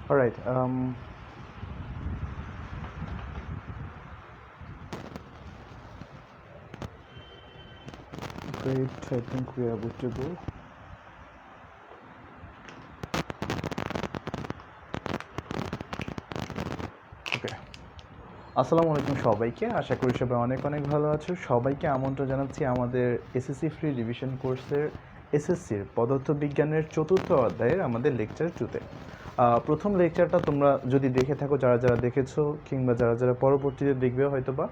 All right. Great. I think we are good to go. Okay. আসসালামু আলাইকুম সবাইকে। আশা করি সবাই অনেক অনেক ভালো আছো। সবাইকে আমন্ত্রণ জানাচ্ছি আমাদের এসএসসি ফ্রি রিভিশন কোর্সের এসএসসির পদার্থবিজ্ঞানের চতুর্থ অধ্যায়ের আমাদের লেকচার 2তে। প্রথম লেকচারটা তোমরা যদি দেখে থাকো, যারা যারা দেখেছো কিংবা যারা যারা পরবর্তীতে দেখবে হয়তোবা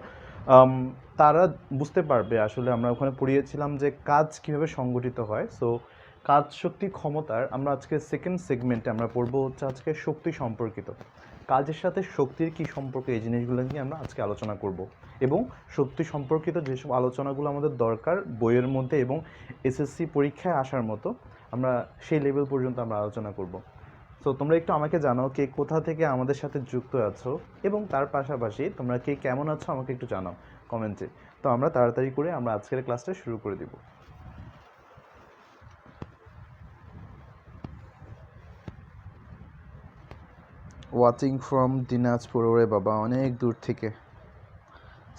তারা বুঝতে পারবে আসলে আমরা ওখানে পড়িয়েছিলাম যে কাজ কীভাবে সংগঠিত হয়। সো কাজ শক্তি ক্ষমতার আমরা আজকে সেকেন্ড সেগমেন্টে আমরা পড়বো হচ্ছে আজকে শক্তি সম্পর্কিত। কাজের সাথে শক্তির কী সম্পর্ক, এই জিনিসগুলো নিয়ে আমরা আজকে আলোচনা করব এবং শক্তি সম্পর্কিত যেসব আলোচনাগুলো আমাদের দরকার বইয়ের মধ্যে এবং এসএসসি পরীক্ষায় আসার মতো আমরা সেই লেভেল পর্যন্ত আমরা আলোচনা করব। সো তোমরা একটু আমাকে জানাও কে কোথা থেকে আমাদের সাথে যুক্ত আছো এবং তার পাশাপাশি তোমরা কে কেমন আছো আমাকে একটু জানাও কমেন্টে। তো আমরা তাড়াতাড়ি করে আমরা আজকের ক্লাসটা শুরু করে দিব। Watching from Dinajpur. ওরে বাবা, অনেক দূর থেকে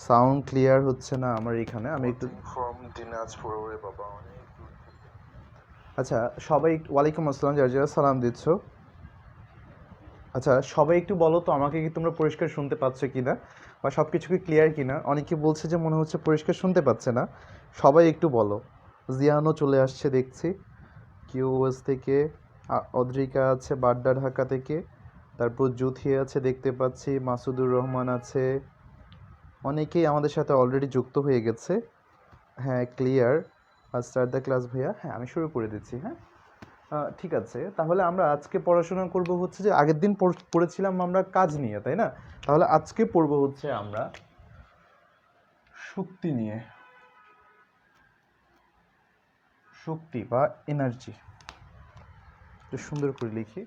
সাউন্ড ক্লিয়ার হচ্ছে না আমার এখানে। আমি একটু ফ্রম দিনাজপুর। ওরে বাবা, অনেক দূর থেকে। আচ্ছা সবাই, ওয়ালাইকুম আসসালাম, যারা যারা সালাম দিচ্ছ। আচ্ছা সবাই একটু বলো তো আমাকে কি তোমরা পরিষ্কার শুনতে পাচ্ছ কি না, বা সব কিছু কি ক্লিয়ার কি না। অনেকে বলছে যে মনে হচ্ছে পরিষ্কার শুনতে পাচ্ছে না। সবাই একটু বলো। জিয়ানও চলে আসছে দেখছি কিউএস থেকে, অদ্রিকা আছে বাড্ডা ঢাকা থেকে, তারপর জুথি আছে দেখতে পাচ্ছি, মাসুদুর রহমান আছে, অনেকেই আমাদের সাথে অলরেডি যুক্ত হয়ে গেছে। হ্যাঁ ক্লিয়ার। স্টার্ট দ্য ক্লাস ভাইয়া। হ্যাঁ আমি শুরু করে দিচ্ছি। হ্যাঁ ঠিক আছে, তাহলে আমরা আজকে পড়াশোনা করব হচ্ছে যে আগের দিন পড়েছিলাম আমরা কাজ নিয়ে, তাই না? তাহলে আজকে পড়ব হচ্ছে আমরা শক্তি নিয়ে, শক্তি বা এনার্জি। একটু সুন্দর করে লিখি,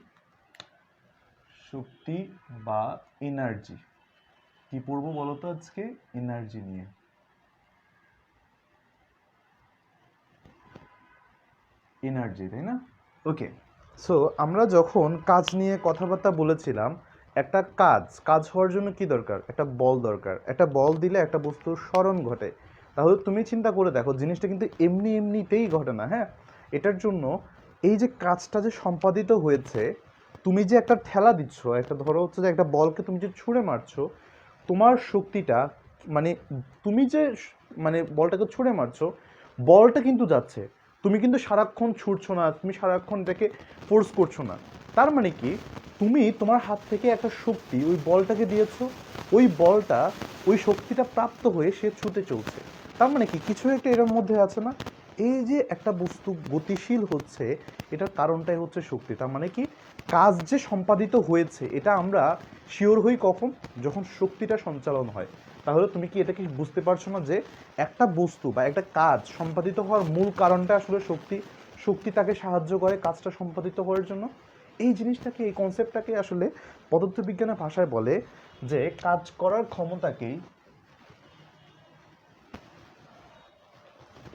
শক্তি বা এনার্জি। কি পড়বো বলো তো আজকে? এনার্জি নিয়ে। এনার্জি, তাই না? ওকে। সো আমরা যখন কাজ নিয়ে কথাবার্তা বলেছিলাম, একটা কাজ হওয়ার জন্য কি দরকার? একটা বল দরকার। একটা বল দিলে একটা বস্তুর স্মরণ ঘটে। তাহলে তুমি চিন্তা করে দেখো, জিনিসটা কিন্তু এমনিতেই ঘটে না। হ্যাঁ, এটার জন্য এই যে কাজটা যে সম্পাদিত হয়েছে, তুমি যে একটা ঠেলা দিচ্ছ, একটা ধরো হচ্ছে যে একটা বলকে তুমি যে ছুঁড়ে মারছো, তোমার শক্তিটা মানে তুমি যে মানে বলটাকে ছুঁড়ে মারছো, বলটা কিন্তু যাচ্ছে, তুমি কিন্তু সারাক্ষণ ছুটছো না, তুমি সারাক্ষণ এটাকে ফোর্স করছো না। তার মানে কি, তুমি তোমার হাত থেকে একটা শক্তি ওই বলটাকে দিয়েছো, ওই বলটা ওই শক্তিটা প্রাপ্ত হয়ে সে ছুটে চলছে। তার মানে কি কিছু একটা এর মধ্যে আছে না? এই যে একটা বস্তু গতিশীল হচ্ছে, এটার কারণটাই হচ্ছে শক্তি। তার মানে কি কাজ যে সম্পাদিত হয়েছে এটা আমরা শিওর হই কখন? যখন শক্তিটা সঞ্চালন হয়। তাহলে তুমি কি এটা কি বুঝতে পারছো না যে একটা বস্তু বা একটা কাজ সম্পাদিত হওয়ার মূল কারণটা আসলে শক্তি। শক্তি তাকে সাহায্য করে কাজটা সম্পাদিত হওয়ার জন্য। এই জিনিসটাকে, এই কনসেপ্টটাকে আসলে পদার্থবিজ্ঞানের ভাষায় বলে যে কাজ করার ক্ষমতাকেই,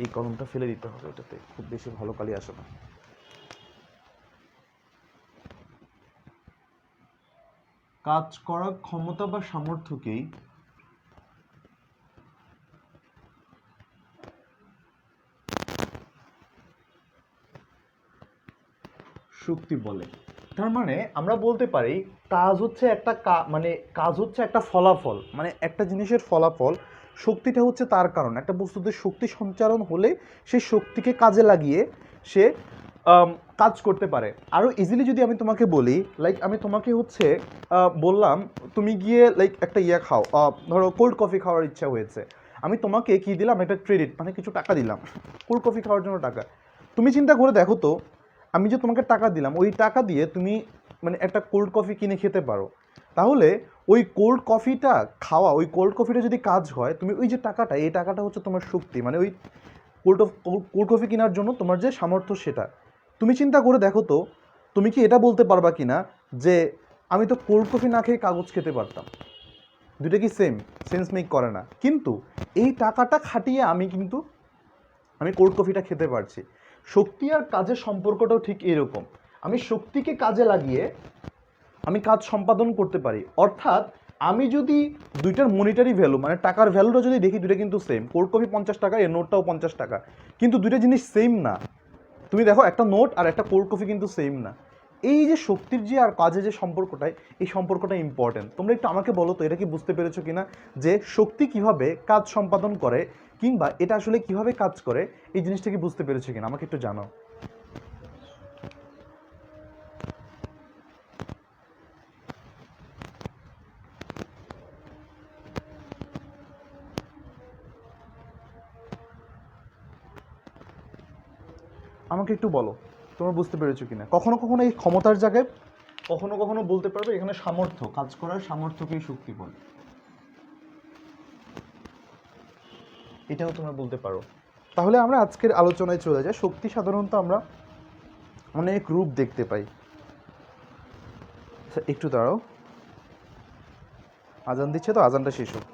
এই কলমটা ফেলে দিতে হবে, ওটাতে খুব বেশি ভালো কালি আসে না। কাজ করার ক্ষমতা বা সামর্থ্যকেই শক্তি বলে। তার মানে আমরা বলতে পারি কাজ হচ্ছে একটা মানে কাজ হচ্ছে একটা ফলাফল, মানে একটা জিনিসের ফলাফল। শক্তিটা হচ্ছে তার কারণ। একটা বস্তুতে শক্তি সঞ্চারণ হলে সেই শক্তিকে কাজে লাগিয়ে সে কাজ করতে পারে। আরও ইজিলি যদি আমি তোমাকে বলি, লাইক আমি তোমাকে হচ্ছে বললাম তুমি গিয়ে লাইক একটা খাও, ধরো কোল্ড কফি খাওয়ার ইচ্ছা হয়েছে। আমি তোমাকে কি দিলাম? একটা ক্রেডিট, মানে কিছু টাকা দিলাম কোল্ড কফি খাওয়ার জন্য টাকা। তুমি চিন্তা করে দেখো তো, আমি যে তোমাকে টাকা দিলাম, ওই টাকা দিয়ে তুমি মানে একটা কোল্ড কফি কিনে খেতে পারো। তাহলে ওই কোল্ড কফিটা খাওয়া, ওই কোল্ড কফিটা যদি কাজ হয়, তুমি ওই যে টাকাটা, এই টাকাটা হচ্ছে তোমার শক্তি, মানে ওই কোল্ড কফি কেনার জন্য তোমার যে সামর্থ্য সেটা। তুমি চিন্তা করে দেখো তো, তুমি কি এটা বলতে পারবা কি না যে আমি তো কোল্ড কফি না খেয়ে কাগজ খেতে পারতাম? দুটো কি সেন্স মেক করে না? কিন্তু এই টাকাটা খাটিয়ে আমি কোল্ড কফিটা খেতে পারছি। শক্তি আর কাজের সম্পর্কটাও ঠিক এরকম। আমি শক্তিকে কাজে লাগিয়ে আমি কাজ সম্পাদন করতে পারি। অর্থাৎ আমি যদি দুইটার মনিটারি ভ্যালু মানে টাকার ভ্যালুটা যদি দেখি, দুইটা কিন্তু সেম। কোল্ড কফি 50 টাকা, এর নোটটাও 50 টাকা, কিন্তু দুইটা জিনিস সেম না। তুমি দেখো একটা নোট আর একটা কোল্ড কফি কিন্তু সেম না। এই যে শক্তির যে আর কাজের যে সম্পর্কটাই, এই সম্পর্কটা ইম্পর্টেন্ট। তোমরা একটু আমাকে বলো তো এটা কি বুঝতে পেরেছো কিনা, যে শক্তি কিভাবে কাজ সম্পাদন করে কিংবা এটা আসলে কিভাবে কাজ করে, এই জিনিসটা কি বুঝতে পেরেছো কিনা আমাকে একটু জানাও। আমাকে একটু বলো তোমরা বুঝতে পেরেছো কিনা। কখনো কখনো এই ক্ষমতার জায়গায় কখনো কখনো বলতে পারবে এখানে সামর্থ্য, কাজ করার সামর্থ্যকেই শক্তি বলে, এটাও তোমরা বলতে পারো। তাহলে আমরা আজকের আলোচনায় চলে যাই। শক্তি সাধারণত আমরা অনেক রূপ দেখতে পাই। আচ্ছা, একটু দাঁড়াও, আজান দিচ্ছে তো, আজানটা শেষ হোক।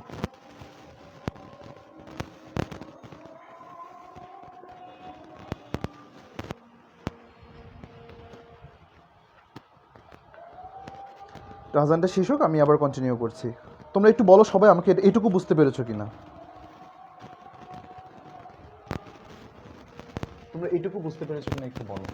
আজানটা শেষ হোক, আমি আবার কন্টিনিউ করছি। তোমরা একটু বলো সবাই আমাকে এইটুকু বুঝতে পেরেছো কিনা, তোমরা এইটুকু বুঝতে পেরেছো কিনা একটু বলো।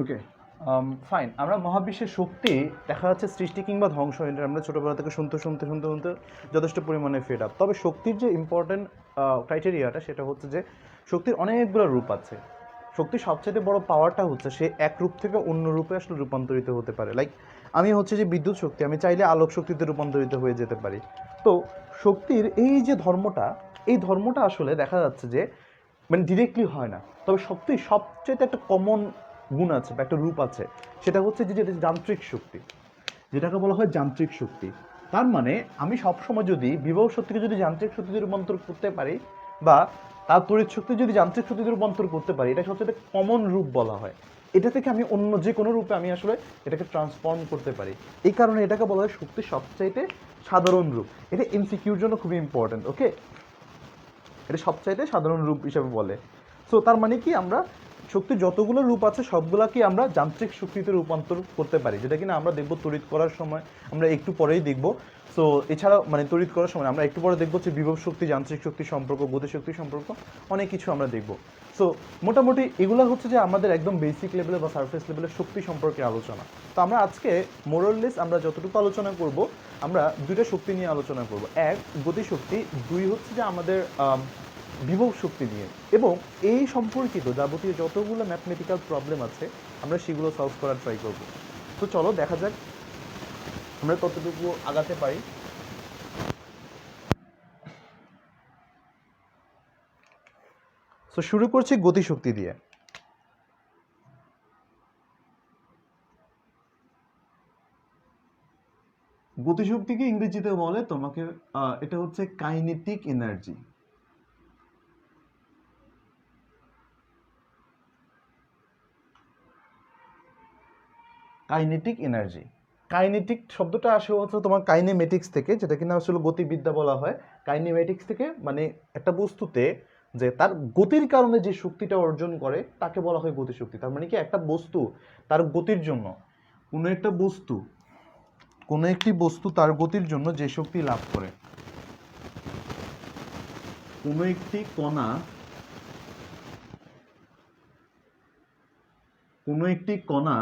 ওকে, ফাইন। আমরা মহাবিশ্বের শক্তি দেখা যাচ্ছে সৃষ্টি কিংবা ধ্বংস, এটা আমরা ছোটোবেলা থেকে শুনতে শুনতে শুনতে শুনতে যথেষ্ট পরিমাণে ফেড আপ। তবে শক্তির যে ইম্পর্টেন্ট ক্রাইটেরিয়াটা সেটা হচ্ছে যে শক্তির অনেকগুলো রূপ আছে। শক্তির সবচেয়ে বড় পাওয়ারটা হচ্ছে সে এক রূপ থেকে অন্য রূপে আসলে রূপান্তরিত হতে পারে। লাইক আমি হচ্ছে যে বিদ্যুৎ শক্তি, আমি চাইলে আলোক শক্তিতে রূপান্তরিত হয়ে যেতে পারি। তো শক্তির এই যে ধর্মটা, এই ধর্মটা আসলে দেখা যাচ্ছে যে মানে ডিরেক্টলি হয় না। তবে শক্তির সবচেয়ে একটা কমন গুণ আছে বা একটা রূপ আছে, সেটা হচ্ছে যে যেটা যান্ত্রিক শক্তি, যেটাকে বলা হয় যান্ত্রিক শক্তি। তার মানে আমি সবসময় যদি বিভব শক্তিকে যদি যান্ত্রিক শক্তিতে রূপান্তর করতে পারি বা তার তড়িৎ শক্তি যদি যান্ত্রিক শক্তিতে রূপান্তর করতে পারি, এটা সবচেয়ে কমন রূপ বলা হয়। এটা থেকে আমি অন্য যে কোনো রূপে আমি আসলে এটাকে ট্রান্সফর্ম করতে পারি। এই কারণে এটাকে বলা হয় শক্তির সবচাইতে সাধারণ রূপ। এটা এমসিকিউর জন্য খুবই ইম্পর্টেন্ট। ওকে, এটা সবচাইতে সাধারণ রূপ হিসাবে বলে। সো তার মানে কি আমরা শক্তির যতগুলো রূপ আছে সবগুলাকে আমরা যান্ত্রিক শক্তিতে রূপান্তর করতে পারি, যেটা কিনা আমরা দেখব তড়িৎ করার সময়, আমরা একটু পরেই দেখব। সো এছাড়া মানে তড়িৎ করার সময় আমরা একটু পরে দেখবো যে বিভব শক্তি যান্ত্রিক শক্তি সম্পর্ক, গতিশক্তি সম্পর্ক, অনেক কিছু আমরা দেখব। সো মোটামুটি এগুলো হচ্ছে যে আমাদের একদম বেসিক লেভেলে বা সারফেস লেভেলে শক্তি সম্পর্কে আলোচনা। তো আমরা আজকে মোরাললেস আমরা যতটুকু আলোচনা করব, আমরা দুইটা শক্তি নিয়ে আলোচনা করব। এক, গতিশক্তি। দুই হচ্ছে যে আমাদের বিভব শক্তি নিয়ে, এবং এই সম্পর্কিত যাবতীয় যতগুলো ম্যাথমেটিক্যাল প্রবলেম আছে আমরা সেগুলো সলভ করার ট্রাই করব। তো চলো দেখা যাক আমরা কতটুকু আগাতে পারি। তো শুরু করছি গতিশক্তি দিয়ে। গতিশক্তিকে ইংরেজিতে বলে তোমাকে এটা হচ্ছে kinetic energy. Kinetic energy, kinetic শব্দটা আসে হচ্ছে তোমার কাইনেমেটিক্স থেকে, যেটা কিনা আসলে গতিবিদ্যা বলা হয়। কাইনেমেটিক্স থেকে মানে একটা বস্তুতে যে তার গতির কারণে যে শক্তিটা অর্জন করে তাকে বলা হয় গতিশক্তি। তার মানে কি একটা বস্তু তার গতির জন্য, কোনো একটা বস্তু কোনো একটি বস্তু তার গতির জন্য যে শক্তি লাভ করে, কোনো একটি কণা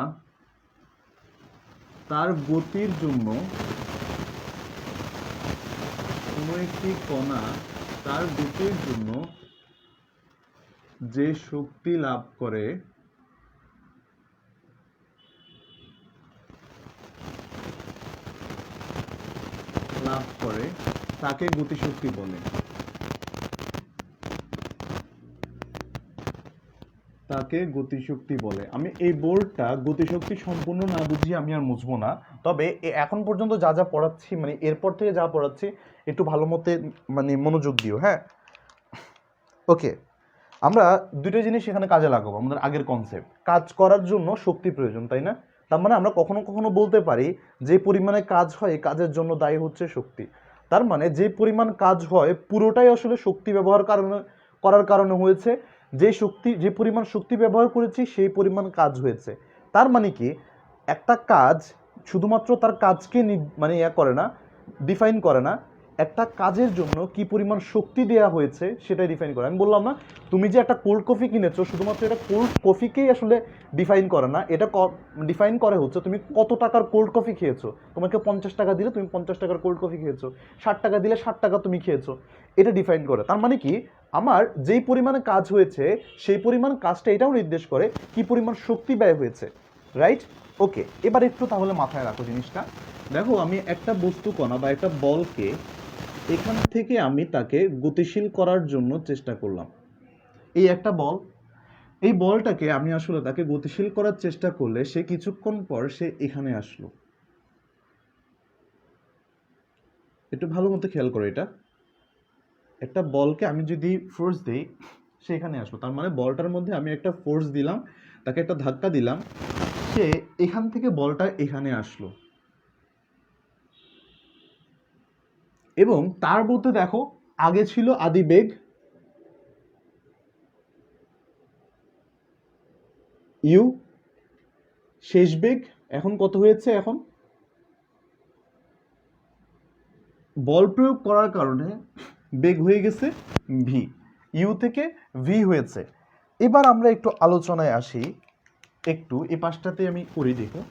তার গতির জন্য, কোনো একটি কণা তার গতির জন্য যে শক্তি লাভ করে তাকে গতিশক্তি বলে। আমি এই বোর্ডটা গতিশক্তি সম্পূর্ণ না বুঝিয়ে আমি আর মুছবো না, তবে এখন পর্যন্ত যা যা পড়াচ্ছি মানে এরপর থেকে যা পড়াচ্ছি একটু ভালো মতে মানে মনোযোগ দিও, হ্যাঁ। ওকে, আমরা দুটো জিনিস এখানে কাজে লাগাবো। আমাদের আগের কনসেপ্ট, কাজ করার জন্য শক্তি প্রয়োজন, তাই না? তার মানে আমরা কখনো কখনো বলতে পারি যে পরিমাণে কাজ হয় এই কাজের জন্য দায়ী হচ্ছে শক্তি। তার মানে যে পরিমাণ কাজ হয় পুরোটাই আসলে শক্তি ব্যবহার করার কারণে হয়েছে। যে পরিমাণ শক্তি ব্যবহার করেছি সেই পরিমাণ কাজ হয়েছে। তার মানে কি একটা কাজ শুধুমাত্র তার কাজকে মানে করে না, ডিফাইন করে না, একটা কাজের জন্য কি পরিমাণ শক্তি দেওয়া হয়েছে সেটাই ডিফাইন করে। আমি বললাম না তুমি যে একটা কোল্ড কফি কিনেছো শুধুমাত্র এটা কোল্ড কফিকেই আসলে ডিফাইন করে না, এটা ডিফাইন করে হচ্ছে তুমি কত টাকার কোল্ড কফি খেয়েছো। তোমাকে 50 টাকা দিলে তুমি 50 টাকার কোল্ড কফি খেয়েছো, 60 টাকা দিলে 60 টাকা তুমি খেয়েছো, এটা ডিফাইন করে। তার মানে কি আমার যেই পরিমাণে কাজ হয়েছে সেই পরিমাণ কাজটা এটাও নির্দেশ করে কি পরিমাণ শক্তি ব্যয় হয়েছে, রাইট? ওকে, এবার একটু তাহলে মাথায় রাখো জিনিসটা। দেখো আমি একটা বস্তু কণা বা একটা বলকে এখান থেকে আমি তাকে গতিশীল করার জন্য চেষ্টা করলাম। এই একটা বল, এই বলটাকে আমি আসলে তাকে গতিশীল করার চেষ্টা করলে সে কিছুক্ষণ পর সে এখানে আসলো। একটু ভালো মতো খেয়াল করো, এটা একটা বলকে আমি যদি ফোর্স দিই সে এখানে আসলো। তার মানে বলটার মধ্যে আমি একটা ফোর্স দিলাম, তাকে একটা ধাক্কা দিলাম, সে এখান থেকে বলটা এখানে আসলো। এবং তার মধ্যে দেখো আগে ছিল আদি বেগ ইউ, শেষ বেগ এখন কত হয়েছে, এখন বল প্রয়োগ করার কারণে বেগ হয়ে গেছে ভি, ইউ থেকে ভি হয়েছে। এবার আমরা একটু আলোচনায় আসি, একটু এই পাশটাতে আমি করি। দেখো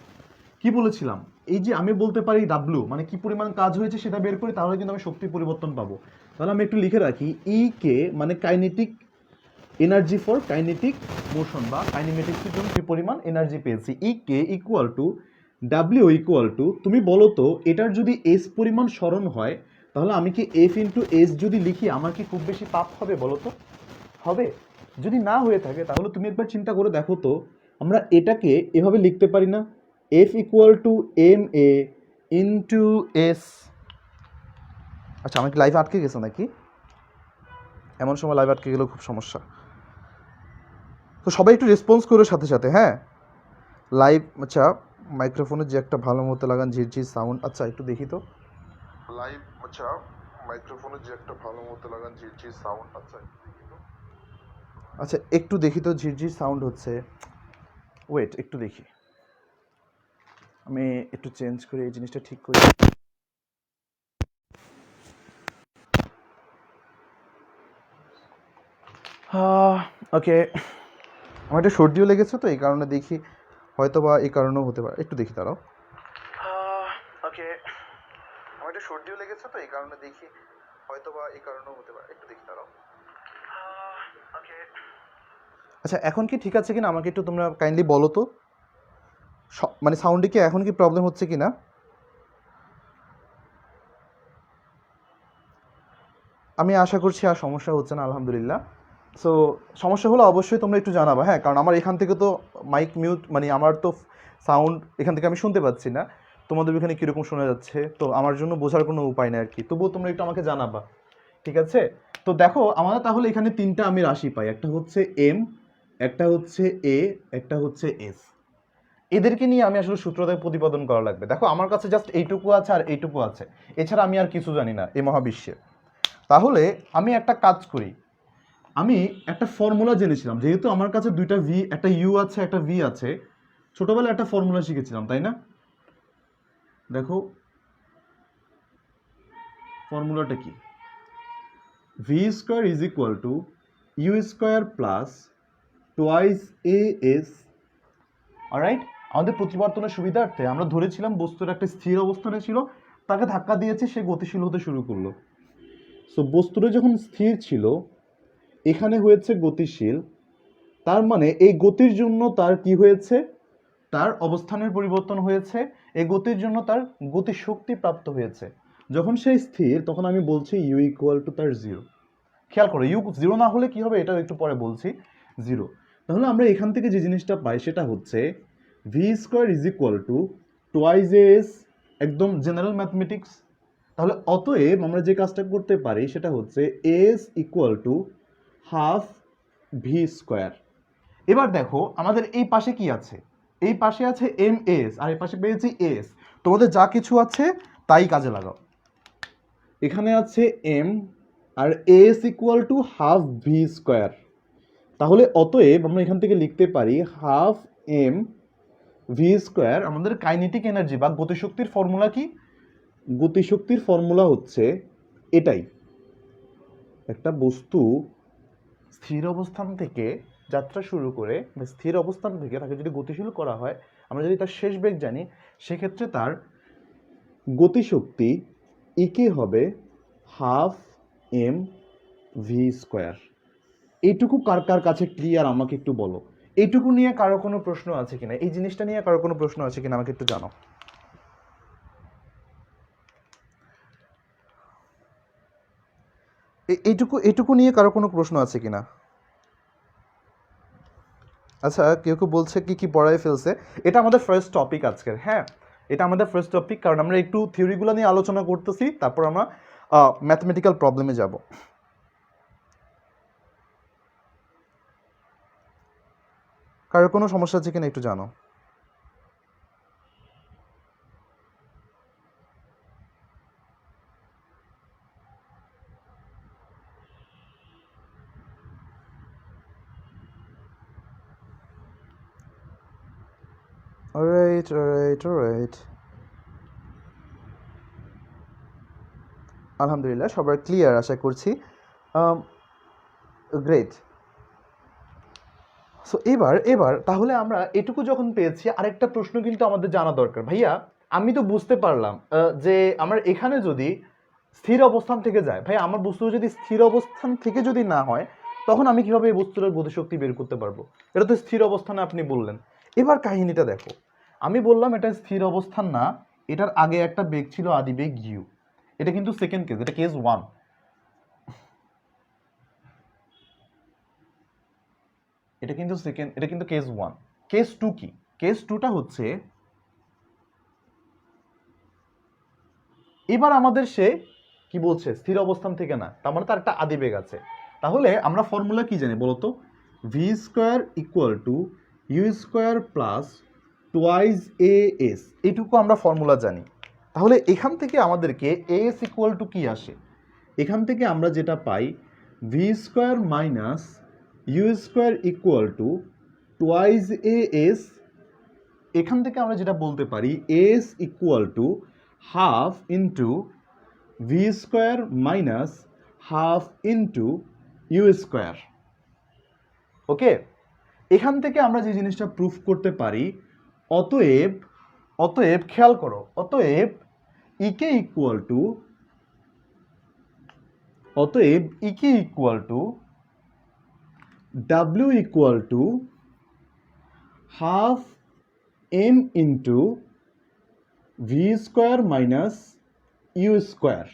কি বলেছিলাম, এই যে আমি বলতে পারি ডাব্লিউ মানে কি পরিমাণ কাজ হয়েছে সেটা বের করি, তাহলে কিন্তু আমি শক্তির পরিবর্তন পাবো। তাহলে আমি একটু লিখে রাখি ই কে মানে kinetic energy for kinetic motion বা কাইনেমেটিক্সের জন্য যে পরিমাণ এনার্জি পেয়েছি, E K equal to W equal to, তুমি বলো তো এটার যদি এস পরিমাণ স্মরণ হয় তাহলে আমি কি এফ ইন্টু এস যদি লিখি আমার কি খুব বেশি পাপ হবে বলো তো? হবে? যদি না হয়ে থাকে তাহলে তুমি একবার চিন্তা করে দেখো তো, আমরা এটাকে এভাবে লিখতে পারি না, F equal to M A into S. আচ্ছা আমাকে লাইভ আটকে গেছে নাকি? এমন সময় লাইভ আটকে গেলেও খুব সমস্যা। তো সবাই একটু রেসপন্স করো সাথে সাথে, হ্যাঁ। লাইভ, আচ্ছা মাইক্রোফোনের যে একটা ভালো মতো লাগান ঝিরঝির সাউন্ড, আচ্ছা একটু দেখি তো। লাইভ, আচ্ছা মাইক্রোফোনে যে একটা ভালো মতো লাগান ঝিরঝির সাউন্ড, আচ্ছা দেখি তো। আচ্ছা একটু দেখি তো, ঝিরঝির সাউন্ড হচ্ছে। ওয়েট একটু দেখি, আমি একটু চেঞ্জ করে এই জিনিসটা ঠিক করি। ওকে, আমার একটা সর্দিও লেগেছে তো এই কারণে দেখি, হয়তো বা এই কারণেও হতে পারে। একটু দেখি দাঁড়াও। ওকে, আমার একটা সর্দিও লেগেছে তো এই কারণে দেখি, হয়তো বা এই কারণেও হতে পারে। একটু দেখি দাঁড়াও। আচ্ছা এখন কি ঠিক আছে কিনা আমাকে একটু তোমরা কাইন্ডলি বলো তো, মানে সাউন্ডে কি এখন কি প্রবলেম হচ্ছে কিনা? আমি আশা করছি আর সমস্যা হচ্ছে না, আলহামদুলিল্লাহ। সো সমস্যা হলে অবশ্যই তোমরা একটু জানাবা, হ্যাঁ, কারণ আমার এখান থেকে তো মাইক মিউট, মানে আমার তো সাউন্ড এখান থেকে আমি শুনতে পাচ্ছি না, তোমাদের এখানে কীরকম শোনা যাচ্ছে, তো আমার জন্য বোঝার কোনো উপায় নেই আর কি, তবুও তোমরা একটু আমাকে জানাবা, ঠিক আছে? তো দেখো আমাদের তাহলে এখানে তিনটা আমি রাশি পাই, একটা হচ্ছে এম, একটা হচ্ছে এ, একটা হচ্ছে এস। এদেরকে নিয়ে আমি আসলে সূত্রটায় প্রতিপাদন করা লাগবে। দেখো আমার কাছে জাস্ট এইটুকু আছে আর এইটুকু আছে, এছাড়া আমি আর কিছু জানি না এই মহাবিশ্বে। তাহলে আমি একটা কাজ করি, আমি একটা ফর্মুলা জেনেছিলাম, যেহেতু আমার কাছে দুইটা ভি, একটা ইউ আছে একটা ভি আছে, ছোটবেলায় একটা ফর্মুলা শিখেছিলাম তাই না? দেখো ফর্মুলাটা কি, V square is equal to you square plus twice A S. Alright, আমাদের প্রতিবর্তনের সুবিধার্থে আমরা ধরেছিলাম বস্তুর একটা স্থির অবস্থানে ছিল, তাকে ধাক্কা দিয়েছে, সে গতিশীল হতে শুরু করলো। সো বস্তুটা যখন স্থির ছিল এখানে হয়েছে গতিশীল, তার মানে এই গতির জন্য তার কি হয়েছে, তার অবস্থানের পরিবর্তন হয়েছে, এই গতির জন্য তার গতিশক্তি প্রাপ্ত হয়েছে। যখন সে স্থির তখন আমি বলছি ইউ ইকুয়াল টু তার জিরো। খেয়াল করো ইউ জিরো না হলে কি হবে এটাও একটু পরে বলছি, জিরো। তাহলে আমরা এখান থেকে যে জিনিসটা পাই সেটা হচ্ছে V square is equal to twice S, একদম জেনারেল ম্যাথমেটিক্স। তাহলে অতএব আমরা যে কাজটা করতে পারি সেটা হচ্ছে S equal to half V square. এবার দেখো আমাদের এই পাশে কি আছে, এই পাশে আছে এম এস আর এই পাশে পেয়েছি এস, তোমাদের যা কিছু আছে তাই কাজে লাগাও। এখানে আছে এম আর S equal to half V square. তাহলে অতএব আমরা এখান থেকে লিখতে পারি হাফ এম ভি স্কোয়ার। আমাদের কাইনেটিক এনার্জি বা গতিশক্তির ফর্মুলা কি, গতিশক্তির ফর্মুলা হচ্ছে এটাই, একটা বস্তু স্থির অবস্থান থেকে যাত্রা শুরু করে বা স্থির অবস্থান থেকে তাকে যদি গতিশীল করা হয়, আমরা যদি তার শেষ বেগ জানি, সেক্ষেত্রে তার গতিশক্তি ইকে হবে হাফ এম ভি স্কোয়ার। এইটুকু কার কার কাছে ক্লিয়ার আমাকে একটু বলো, এইটুকু নিয়ে কারো কোনো প্রশ্ন আছে কিনা, এই জিনিসটা নিয়ে কারো কোনো প্রশ্ন আছে কিনা আমাকে একটু জানো। এইটুকু এইটুকু নিয়ে কারো কোনো প্রশ্ন আছে কিনা? আচ্ছা কেউ কেউ বলছে কি কি পড়ায় ফেলছে, এটা আমাদের ফার্স্ট টপিক আজকের, হ্যাঁ এটা আমাদের ফার্স্ট টপিক, কারণ আমরা একটু থিওরিগুলো নিয়ে আলোচনা করতেছি, তারপর আমরা ম্যাথমেটিক্যাল প্রবলেমে যাব। কারোর কোনো সমস্যা আছে কিনা একটু জানো। অলরাইট অলরাইট অলরাইট, আলহামদুলিল্লাহ সবার ক্লিয়ার আশা করছি, গ্রেট। সো এবার এবার তাহলে আমরা এটুকু যখন পেয়েছি, আরেকটা প্রশ্ন কিন্তু আমাদের জানা দরকার, ভাইয়া আমি তো বুঝতে পারলাম যে আমার এখানে যদি স্থির অবস্থান থেকে যায়, ভাই আমার বস্তু যদি স্থির অবস্থান থেকে যদি না হয়, তখন আমি কিভাবে এই বস্তুটার গতিশক্তি বের করতে পারবো? এটা তো স্থির অবস্থানে আপনি বললেন। এবার কাহিনীটা দেখো, আমি বললাম এটা স্থির অবস্থান না, এটার আগে একটা বেগ ছিল আদিবেগ ইউ, এটা কিন্তু সেকেন্ড কেস, এটা কেস ওয়ান। এটা কিন্তু সেকেন্ড, এটা কিন্তু কেস ওয়ান। কেস টু কি, কেস টুটা হচ্ছে এবার আমাদের সে কি বলছে স্থির অবস্থান থেকে না, তার মানে তার একটা আদিবেগ আছে। তাহলে আমরা ফর্মুলা কি জানি বলতো, V square equal to you square plus twice A S, এইটুকু আমরা ফর্মুলা জানি। তাহলে এখান থেকে আমাদেরকে এস ইকুয়াল টু কি আসে, এখান থেকে আমরা যেটা পাই V square minus U square equal to twice A S. এখান থেকে আমরা যেটা বলতে পারি S equal to half into V square minus half into U square. Okay, এখান থেকে আমরা যে জিনিসটা প্রুফ করতে পারি, অতএব অতএব খেয়াল করো, অতএব ইকে ইকুয়াল টু, অতএব E K equal to W equal to half M into V square minus U square,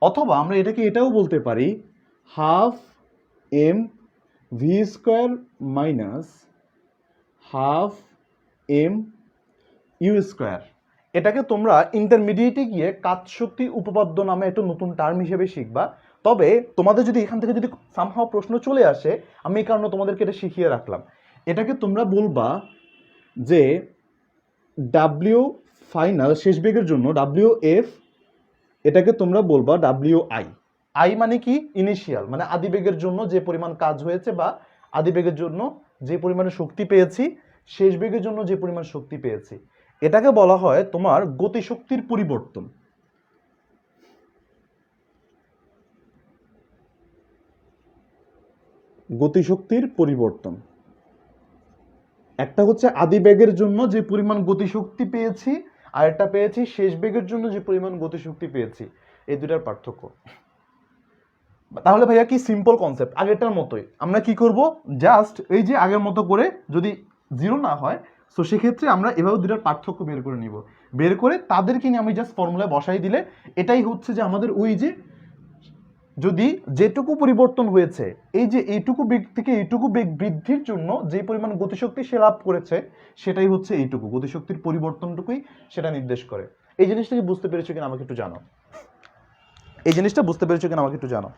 অথবা আমরা এটাকে এটাও বলতে পারি half M V square minus half M U square. এটাকে তোমরা ইন্টারমিডিয়েটে গিয়ে কাজ শক্তি উপপাদ্য নামে একটা নতুন টার্ম হিসেবে শিখবা। তবে তোমাদের যদি এখান থেকে যদি সামহাও প্রশ্ন চলে আসে, আমি এই কারণে তোমাদেরকে এটা শিখিয়ে রাখলাম। এটাকে তোমরা বলবা যে ডাব্লিউ ফাইনাল শেষ বেগের জন্য ডাব্লিউ এফ, এটাকে তোমরা বলবা ডাব্লিউ আই। আই মানে কি? ইনিশিয়াল, মানে আদিবেগের জন্য যে পরিমাণ কাজ হয়েছে বা আদিবেগের জন্য যে পরিমাণে শক্তি পেয়েছি, শেষ বেগের জন্য যে পরিমাণ শক্তি পেয়েছি, এটাকে বলা হয় তোমার গতিশক্তির পরিবর্তন। গতিশক্তির পরিবর্তন একটা হচ্ছে আদিবেগের জন্য যে পরিমাণ গতিশক্তি পেয়েছি, আর একটা পেয়েছি শেষ বেগের জন্য যে পরিমাণ গতিশক্তি পেয়েছি, এই দুটার পার্থক্য। তাহলে ভাইয়া কি সিম্পল কনসেপ্ট, আগেরটার মতোই আমরা কি করব, জাস্ট এই যে আগের মতো করে যদি জিরো না হয়, সো সেক্ষেত্রে আমরা এভাবে দুটার পার্থক্য বের করে নিব। বের করে তাদেরকে নিয়ে আমি জাস্ট ফর্মুলায় বসাই দিলে এটাই হচ্ছে যে আমাদের ওই যে যদি যেটুকু পরিবর্তন হয়েছে, এই যে এইটুকু বেগ থেকে এইটুকু বেগ বৃদ্ধির জন্য যে পরিমাণ গতিশক্তি সে লাভ করেছে, সেটাই হচ্ছে এইটুকু গতিশক্তির পরিবর্তনটুকুই সেটা নির্দেশ করে। এই জিনিসটা কি বুঝতে পেরেছো কিনা আমাকে একটু জানো, এই জিনিসটা বুঝতে পেরেছো কিনা আমাকে একটু জানো।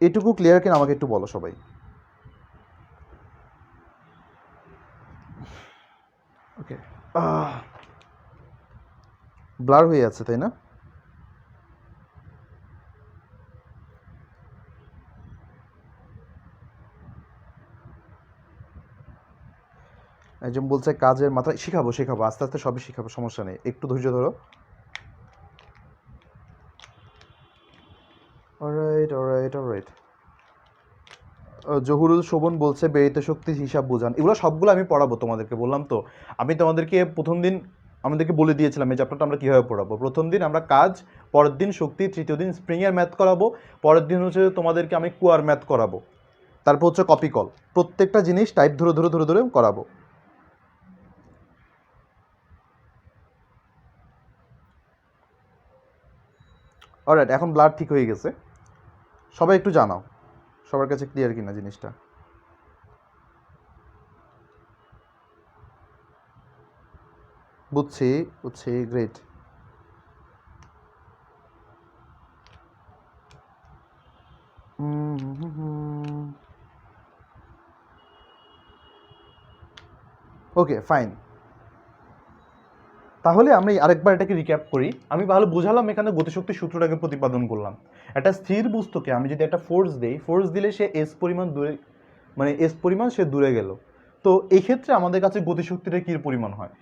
এটুকু ক্লিয়ার কিনা আমাকে একটু বলো সবাই। ওকে, ব্লার হয়ে যাচ্ছে তাই না? একজন বলছে কাজের মাথায় শিখাবো শিখাবো আস্তে আস্তে সবই শিখাবো, সমস্যা নেই, একটু ধৈর্য ধরো। Alright alright alright. Zahurul Shovan বলছে বেরিত শক্তির হিসাব বোঝান, এগুলো সবগুলো আমি পড়াবো তোমাদেরকে, বললাম তো আমি তোমাদেরকে প্রথম দিন আমাদেরকে বলে দিয়েছিলাম এই চ্যাপ্টারটা আমরা কীভাবে পড়াবো। প্রথম দিন আমরা কাজ, পরের দিন শক্তি, তৃতীয় দিন স্প্রিংয়ের ম্যাথ করাবো, পরের দিন হচ্ছে তোমাদেরকে আমি কুয়ার ম্যাথ করাবো, তারপর হচ্ছে কপি কল, প্রত্যেকটা জিনিস টাইপ ধরে ধরে ধরে ধরে করাবো। অলরাইট, এখন ব্লাড ঠিক হয়ে গেছে, সবাই একটু জানাও সবার কাছে ক্লিয়ার কিনা জিনিসটা। বুঝছি বুঝছি, গ্রেট। ওকে ফাইন, তাহলে আমি আরেকবার এটাকে রিক্যাপ করি। আমি ভালো বুঝালাম, এখানে গতিশক্তির সূত্রটাকে প্রতিপাদন করলাম। একটা স্থির বস্তুকে আমি যদি একটা ফোর্স দেই, ফোর্স দিলে সে এস পরিমাণ দূরে, মানে এস পরিমাণ সে দূরে গেল। তো এই ক্ষেত্রে আমাদের কাছে গতিশক্তিটা কী পরিমাণ হয়,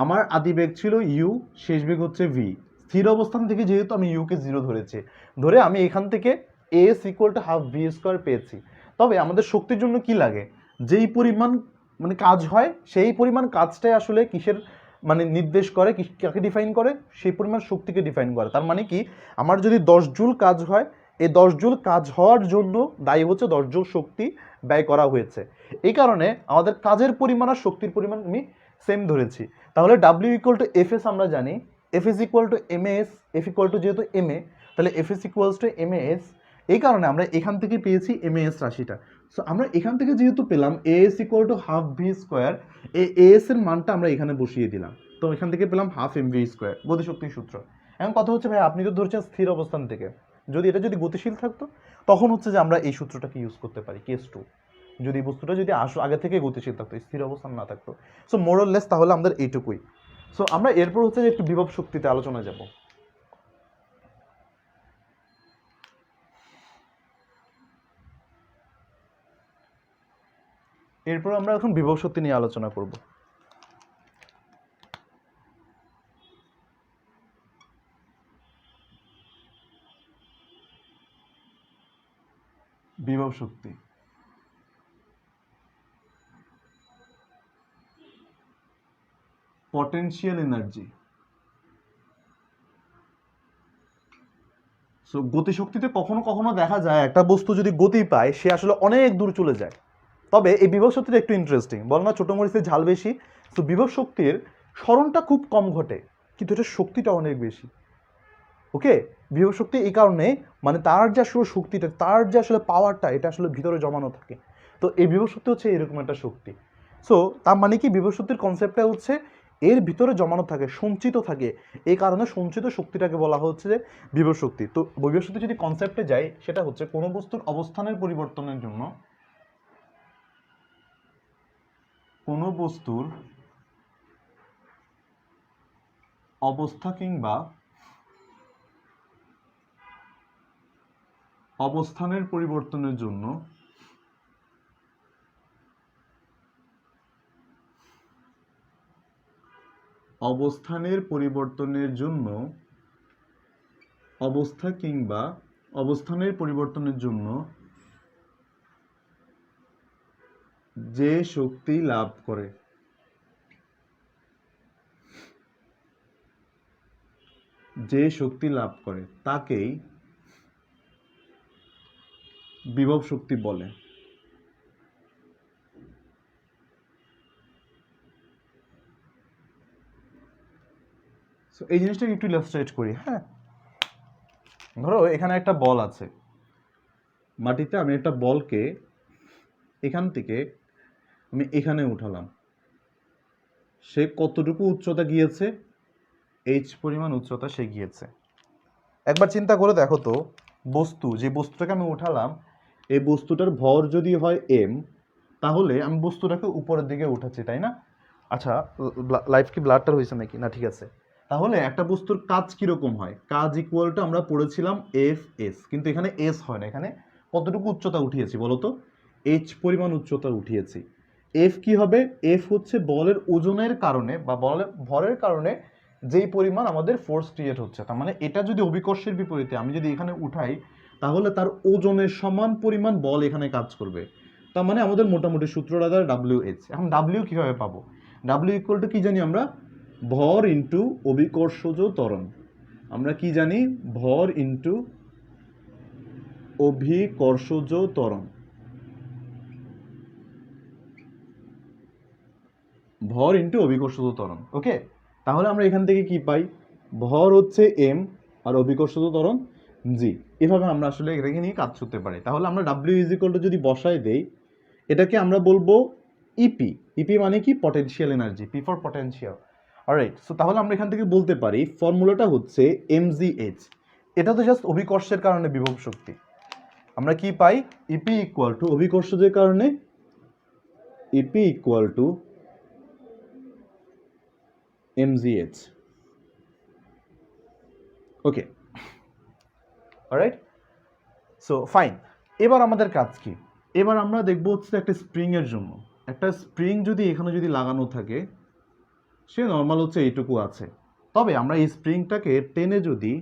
আমার আদি বেগ ছিল ইউ, শেষ বেগ হচ্ছে ভি। স্থির অবস্থান থেকে যেহেতু আমি ইউকে জিরো ধরেছি, ধরে আমি এখান থেকে S equal to half V square পেয়েছি। তবে আমাদের শক্তির জন্য কি লাগে, যেই পরিমাণ মানে কাজ হয় সেই পরিমাণ কাজটাই আসলে কিসের মানে নির্দেশ করে, কাকে ডিফাইন করে, সেই পরিমাণ শক্তিকে ডিফাইন করে। তার মানে কি, আমার যদি 10 জুল কাজ হয়, এই 10 জুল কাজ হওয়ার জন্য দায়ী হচ্ছে 10 জুল শক্তি ব্যয় করা হয়েছে। এই কারণে আমাদের কাজের পরিমাণ আর শক্তির পরিমাণ আমি সেম ধরেছি। তাহলে W equal to F S আমরা জানি, F S equal to M S, F equal to যেহেতু এম এ, তাহলে F S equals to M S. এই কারণে আমরা এখান থেকে পেয়েছি এম এস রাশিটা। সো আমরা এখান থেকে যেহেতু পেলাম A S equal to half V square, এই এ এস এর মানটা আমরা এখানে বসিয়ে দিলাম, তো এখান থেকে পেলাম হাফ এম ভি স্কোয়ার, গতিশক্তির সূত্র। এখন কথা হচ্ছে ভাই আপনি তো ধরছেন স্থির অবস্থান থেকে, যদি এটা যদি গতিশীল থাকতো তখন হচ্ছে যে আমরা এই সূত্রটাকে ইউজ করতে পারি, কেস টু, যদি বস্তুটা যদি আগে থেকে গতিশীল থাকতো, স্থির অবস্থান না থাকতো। সো মোরলেস তাহলে আমাদের এইটুকুই। সো আমরা এরপর হচ্ছে যে একটু বিভব শক্তিতে আলোচনায় যাব। এরপর আমরা এখন বিভব শক্তি নিয়ে আলোচনা করব। বিভব শক্তি, পটেনশিয়াল এনার্জি। সো গতিশক্তিতে কখনো কখনো দেখা যায় একটা বস্তু যদি গতি পায় সে আসলে অনেক দূর চলে যায়। তবে এই বিভব শক্তিটা একটু ইন্টারেস্টিং, বল না ছোট মরিচের ঝাল বেশি। তো বিভব শক্তির স্মরণটা খুব কম ঘটে, কিন্তু এটা শক্তিটা অনেক বেশি। ওকে, বিভব শক্তি এই কারণে মানে তার যে আসলে শক্তিটা, তার যে আসলে পাওয়ারটা, এটা আসলে ভিতরে জমানো থাকে। তো এই বিভব শক্তি হচ্ছে এরকম একটা শক্তি। সো তার মানে কি, বিভব শক্তির কনসেপ্টটা হচ্ছে এর ভিতরে জমানো থাকে, সঞ্চিত থাকে, এই কারণে সঞ্চিত শক্তিটাকে বলা হচ্ছে যে বিভব শক্তি। তো বিভব শক্তি যদি কনসেপ্টে যাই, সেটা হচ্ছে কোনো বস্তুর অবস্থানের পরিবর্তনের জন্য, কোনো বস্তুর অবস্থা কিংবা অবস্থানের পরিবর্তনের জন্য অবস্থানের পরিবর্তনের জন্য অবস্থা কিংবা অবস্থানের পরিবর্তনের জন্য যে শক্তি লাভ করে, যে শক্তি লাভ করে তাকেই বিভব শক্তি বলে। সো এই জিনিসটাকে একটু ইলাস্ট্রেট করি। হ্যাঁ, ধরো এখানে একটা বল আছে মাটিতে, আমি একটা বলকে এখান থেকে আমি এখানে উঠালাম, সে কতটুকু উচ্চতা গিয়েছে? এইচ পরিমাণ উচ্চতা সে গিয়েছে। একবার চিন্তা করে দেখো তো, বস্তু, যে বস্তুটাকে আমি উঠালাম, এই বস্তুটার ভর যদি হয় এম, তাহলে আমি বস্তুটাকে উপরের দিকে উঠাচ্ছি, তাই না? আচ্ছা, লাইফ কি ব্লাডটার হয়েছে নাকি? না, ঠিক আছে। তাহলে একটা বস্তুর কাজ কিরকম হয়? কাজ ইকুয়াল টু আমরা পড়েছিলাম এফ এস, কিন্তু এখানে এস হয় না, এখানে কতটুকু উচ্চতা উঠিয়েছি বলো তো? এইচ পরিমাণ উচ্চতা উঠিয়েছি। এফ কি হবে? এফ হচ্ছে বলের ওজনের কারণে বা বলের ভরের কারণে যেই পরিমাণ আমাদের ফোর্স ক্রিয়েট হচ্ছে। তার মানে এটা যদি অভিকর্ষের বিপরীতে আমি যদি এখানে উঠাই, তাহলে তার ওজনের সমান পরিমাণ বল এখানে কাজ করবে। তার মানে আমাদের মোটামুটি সূত্রটা দ্বারা ডাব্লিউ এইচ। এখন ডাব্লিউ কীভাবে পাবো? ডাব্লিউ ইকুয়াল টু কি জানি আমরা? ভর ইন্টু অভিকর্ষজ ত্বরণ। আমরা কি জানি? ভর ইন্টু অভিকর্ষজ ত্বরণ। ভর ইন্টু অভিকর্ষজ ত্বরণ। ওকে, তাহলে আমরা এখান থেকে কি পাই? ভর হচ্ছে এম আর অভিকর্ষজ ত্বরণ জি। এভাবে আমরা আসলে এটাকে নিয়ে কাজ করতে পারি। তাহলে আমরা ডাব্লিউ ইজ ইকুয়াল টু যদি বসাই দেই, এটাকে আমরা বলবো ইপি। ইপি মানে কি? Potential energy, P for potential. Alright, so তাহলে আমরা এখান থেকে বলতে পারি ফর্মুলাটা হচ্ছে এমজিএইচ। এটা তো জাস্ট অভিকর্ষের কারণে বিভব শক্তি। আমরা কি পাই? ইপি ইকুয়াল টু অভিকর্ষজের কারণে E P equal to mgh। Okay, alright, so fine. এবার আমাদের কাজ কি? এবার আমরা দেখবো হচ্ছে একটা স্প্রিং এর জন্য। একটা স্প্রিং যদি এখানে যদি লাগানো থাকে, সে নর্মাল হচ্ছে এইটুকু আছে। তবে আমরা এই স্প্রিংটাকে টেনে যদি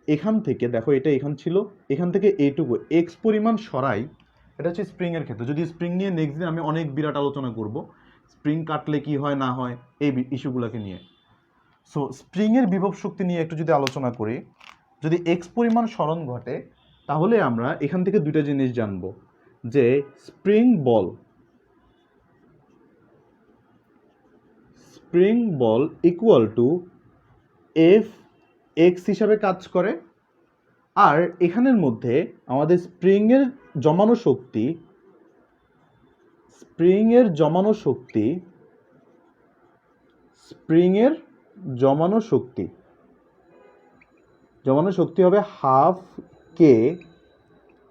এখান থেকে, দেখো এটা এখান ছিল, এখান থেকে এইটুকু এক্স পরিমাণ সরাই, এটা হচ্ছে স্প্রিং এর ক্ষেত্রে। যদি স্প্রিং নিয়ে নেক্সট দিন আমি অনেক বিরাট আলোচনা করব, স্প্রিং কাটলে কি হয় না হয় এই ইস্যুগুলোকে নিয়ে। সো স্প্রিংয়ের বিভব শক্তি নিয়ে একটু যদি আলোচনা করি, যদি এক্স পরিমাণ সরণ ঘটে, তাহলে আমরা এখান থেকে দুইটা জিনিস জানবো, যে spring ball equal to F x হিসাবে কাজ করে। আর এখানের মধ্যে আমাদের স্প্রিংয়ের জমানো শক্তি হবে হাফ কে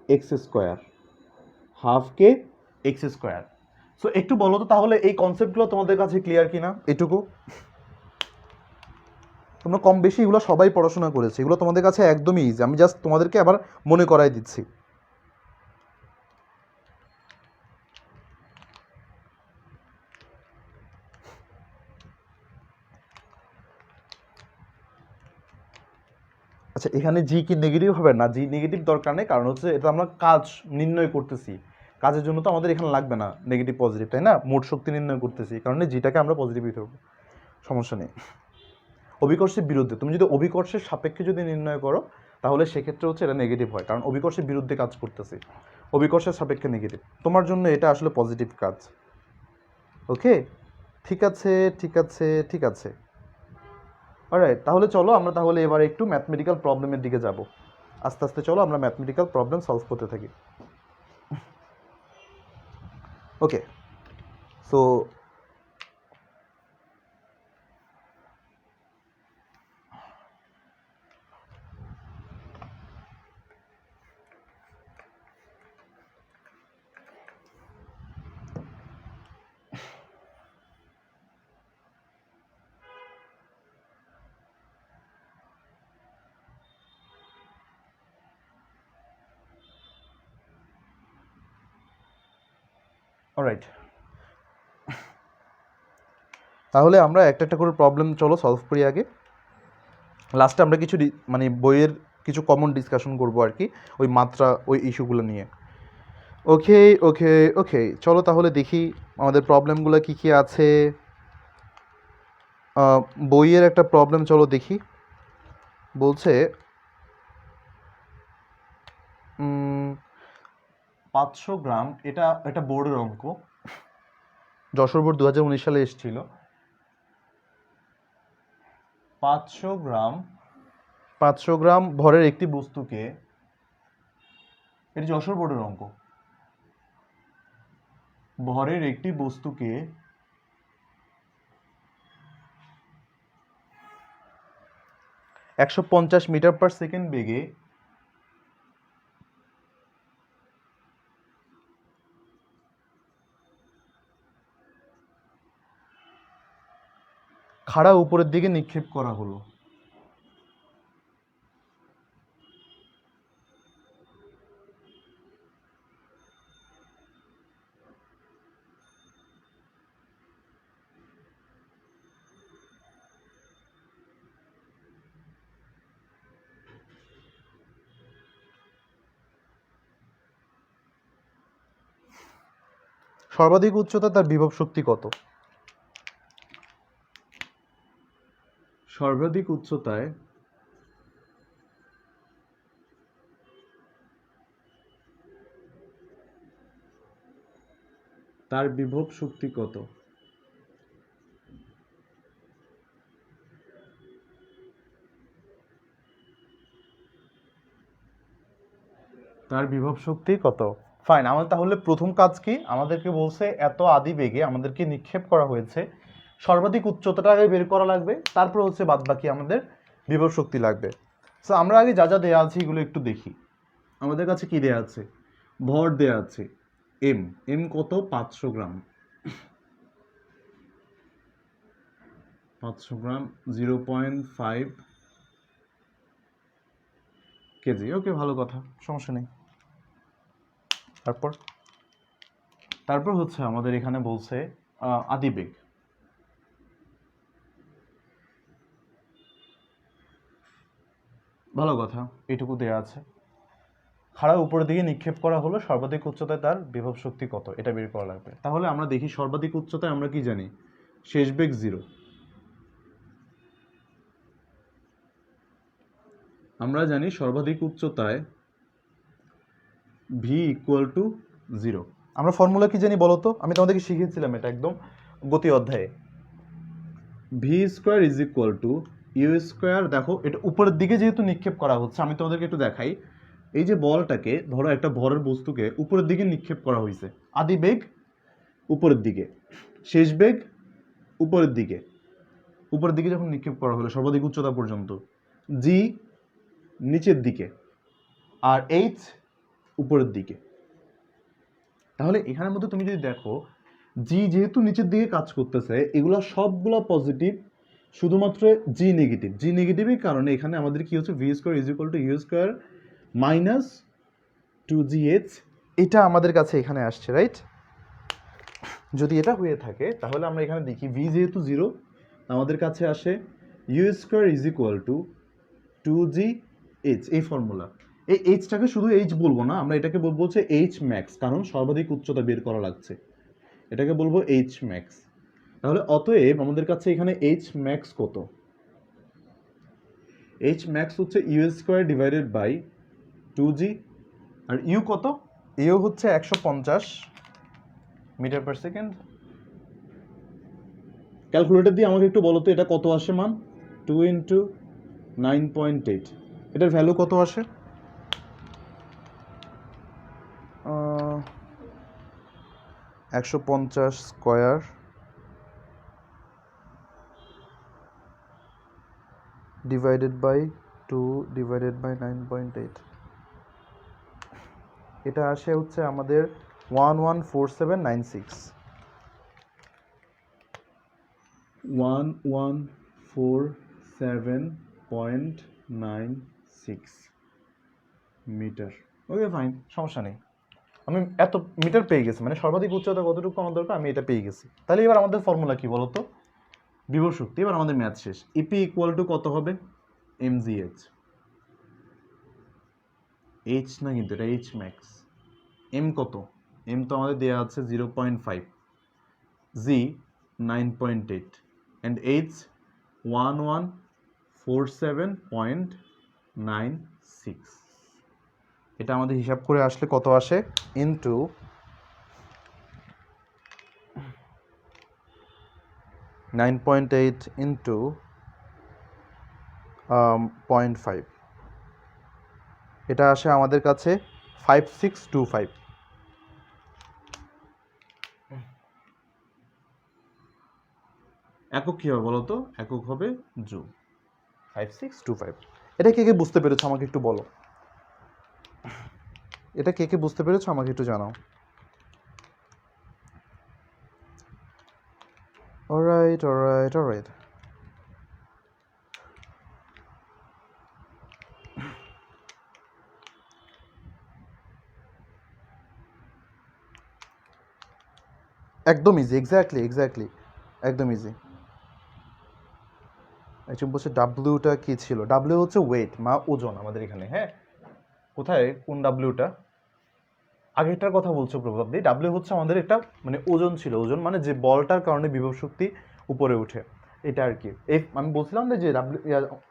এক্স স্কোয়ার। সো একটু বলো তো তাহলে এই কনসেপ্টগুলো তোমাদের কাছে ক্লিয়ার কিনা? এটুকু তোমরা কম বেশি এগুলো সবাই পড়াশোনা করেছে, এগুলো তোমাদের কাছে একদমই ইজি। আমি জাস্ট তোমাদেরকে আবার মনে করাই দিচ্ছি। আচ্ছা, এখানে জি কি নেগেটিভ হবে না? জি নেগেটিভ দরকার নেই, কারণ হচ্ছে এটা আমরা কাজ নির্ণয় করতেছি, কাজের জন্য তো আমাদের এখানে লাগবে না নেগেটিভ পজিটিভ, তাই না? মোট শক্তি নির্ণয় করতেছি, এই কারণে জিটাকে আমরা পজিটিভ ধরবো, সমস্যা নেই। অভিকর্ষের বিরুদ্ধে, তুমি যদি অভিকর্ষের সাপেক্ষে যদি নির্ণয় করো তাহলে সেক্ষেত্রে হচ্ছে এটা নেগেটিভ হয়, কারণ অভিকর্ষের বিরুদ্ধে কাজ করতেছি, অভিকর্ষের সাপেক্ষে নেগেটিভ। তোমার জন্য এটা আসলে পজিটিভ কাজ। ওকে, ঠিক আছে ঠিক আছে ঠিক আছে। অলরাইট, তাহলে চলো আমরা তাহলে এবার একটু ম্যাথমেটিক্যাল প্রবলেমের দিকে যাব। আস্তে আস্তে চলো আমরা ম্যাথমেটিক্যাল প্রবলেম সলভ করতে থাকি। ওকে, সো অলরাইট, তাহলে আমরা একটা একটা করে প্রবলেম চলো সলভ করি আগে। লাস্টে আমরা কিছু মানে বইয়ের কিছু কমন ডিসকাশন করবো আর কি, ওই মাত্রা ওই ইস্যুগুলো নিয়ে। ওকে ওকে ওকে, চলো তাহলে দেখি আমাদের প্রবলেমগুলো কী কী আছে। বইয়ের একটা প্রবলেম চলো দেখি। বলছে 500 গ্রাম, এটা বোর্ডের অঙ্ক, যশোর বোর্ড 2019 সালে এসেছিল। 500 গ্রাম ভরের একটি বস্তুকে, এটি যশোর বোর্ডের অঙ্ক, ভরের একটি বস্তুকে 150 মিটার পার সেকেন্ড বেগে খাড়া উপরের দিকে নিক্ষেপ করা হলো। সর্বাধিক উচ্চতা তার বিভব শক্তি কত? সর্বাধিক উচ্চতায় তার বিভব শক্তি কত? তার বিভব শক্তি কত? ফাইন, আমাদের তাহলে প্রথম কাজ কি, আমাদেরকে বলছে এত আদি বেগে আমাদেরকে নিক্ষেপ করা হয়েছে, সর্বাধিক উচ্চতাটা আগে বের করা লাগবে, তারপর হচ্ছে বাদ বাকি আমাদের বিভব শক্তি লাগবে। সো আমরা আগে যা যা দেওয়া আছে এগুলো একটু দেখি। আমাদের কাছে কি দেওয়া আছে? ভর দেওয়া আছে এম কত? 500 গ্রাম। 500 গ্রাম 0.5 কেজি। ওকে, ভালো কথা, সমস্যা নেই। তারপর হচ্ছে আমাদের এখানে বলছে আদিবেগ। ভালো কথা, এইটুকু দেওয়া আছে। খাড়া উপরের দিকে নিক্ষেপ করা হলো, সর্বাধিক উচ্চতায় তার বিভব শক্তি কত, এটা বের করা লাগবে। তাহলে আমরা দেখি সর্বাধিক উচ্চতায় আমরা কি জানি? শেষ বেগ 0। আমরা জানি সর্বাধিক উচ্চতায় v = 0। আমরা ফর্মুলা কি জানি বলো তো? আমি তোমাদেরকে শিখিয়েছিলাম এটা একদম গতি অধ্যায়ে। v² = u²। দেখো এটা উপরের দিকে যেহেতু নিক্ষেপ করা হচ্ছে, আমি তোমাদেরকে একটু দেখাই। এই যে বলটাকে ধরো, একটা ভরের বস্তুকে উপরের দিকে নিক্ষেপ করা হয়েছে, আদি বেগ উপরের দিকে, শেষ বেগ উপরের দিকে, উপরের দিকে যখন নিক্ষেপ করা হলো সর্বাধিক উচ্চতা পর্যন্ত, জি নিচের দিকে আর এইচ উপরের দিকে। তাহলে এখানের মধ্যে তুমি যদি দেখো, জি যেহেতু নিচের দিকে কাজ করতেছে, এগুলো সবগুলো পজিটিভ, শুধুমাত্র জি নেগেটিভ। জি নেগেটিভের কারণে এখানে আমাদের কি হচ্ছে? v² = u² - 2gh, এটা আমাদের কাছে এখানে আসছে, রাইট? যদি এটা হয়ে থাকে তাহলে আমরা এখানে দেখি v যেহেতু 0, আমাদের কাছে আসে u² = 2gh, এই ফর্মুলা। এই এইচটাকে শুধু এইচ বলবো না, আমরা এটাকে বলবো হচ্ছে এইচ ম্যাক্স, কারণ সর্বাধিক উচ্চতা বের করা লাগছে, এটাকে বলবো এইচ ম্যাক্স। তাহলে অতএব আমাদের কাছে এখানে এইচ ম্যাক্স কত? এইচ ম্যাক্স হচ্ছে U square divided by 2g। আর ইউ কত? ইউ হচ্ছে 150 মিটার পার সেকেন্ড। ক্যালকুলেটর দিয়ে আমাকে একটু বলো তো এটা কত আসে মান? 2 ইন্টু 9.8, এটার ভ্যালু কত আসে? 150 square divided by 2 divided by 9.8, এটা আসে হচ্ছে আমাদের 114796। 1147.96 মিটার। ওকে ফাইন, সমস্যা নেই, আমি এত মিটার পেয়ে গেছি, মানে সর্বাধিক উচ্চতা কতটুকু আমার দরকার আমি এটা পেয়ে গেছি। তাহলে এবার আমাদের ফর্মুলা কি বলতো? বিভব শক্তি। এবার আমাদের ম্যাথ শেষ। ইপি ইকুয়াল টু কত হবে? এমজিএইচ। এইচ না কিন্তু এটা এইচ ম্যাক্স। এম কত? এম তো আমাদের দেওয়া আছে 0.5, জি 9.8 অ্যান্ড এইচ 1147.96। এটা আমাদের হিসাব করে আসলে কত আসে? ইন্টু 9.8 ইন্টু 0.5, এটা আসে আমাদের কাছে 5625। একক কী হবে বলো তো? একক হবে জুল। 5625। এটা কে কে বুঝতে পেরেছো আমাকে একটু বলো, এটা কে কে বুঝতে পেরেছো আমাকে একটু জানাও। Alright alright alright. একদম ইজি, এক্স্যাক্টলি একদম ইজি। একজন বলছে ডাব্লিউটা কি ছিল? ডাব্লিউ হচ্ছে ওয়েট মা ওজন আমাদের এখানে। হ্যাঁ, কোথায় কোন ডাব্লিউটা? আগেরটার কথা বলছো প্রভাবদি। ডাব্লিউ হচ্ছে আমাদের একটা মানে ওজন ছিল, ওজন মানে যে বলটার কারণে বিভব শক্তি উপরে ওঠে, এটা আর কি। এফ আমি বলছিলাম যে ডাব্লিউ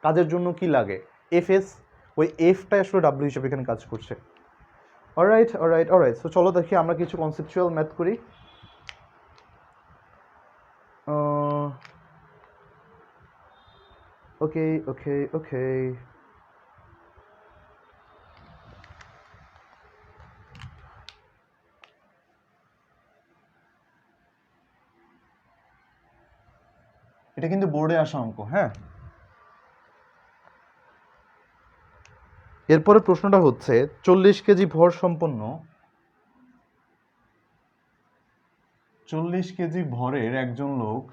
কাজের জন্য কি লাগে, এফ এস, ওই এফটাই আসলে ডাব্লিউ হিসেবে এখানে কাজ করছে। Alright alright alright. সো চলো দেখি আমরা কিছু কনসেপচুয়াল ম্যাথ করি। ওকে ওকে ওকে। এটা কিন্তু বোর্ডে আসা অঙ্ক। হ্যাঁ, এরপরে প্রশ্নটা হচ্ছে 40 কেজি ভর সম্পন্ন 40 কেজি ভরের একজন লোক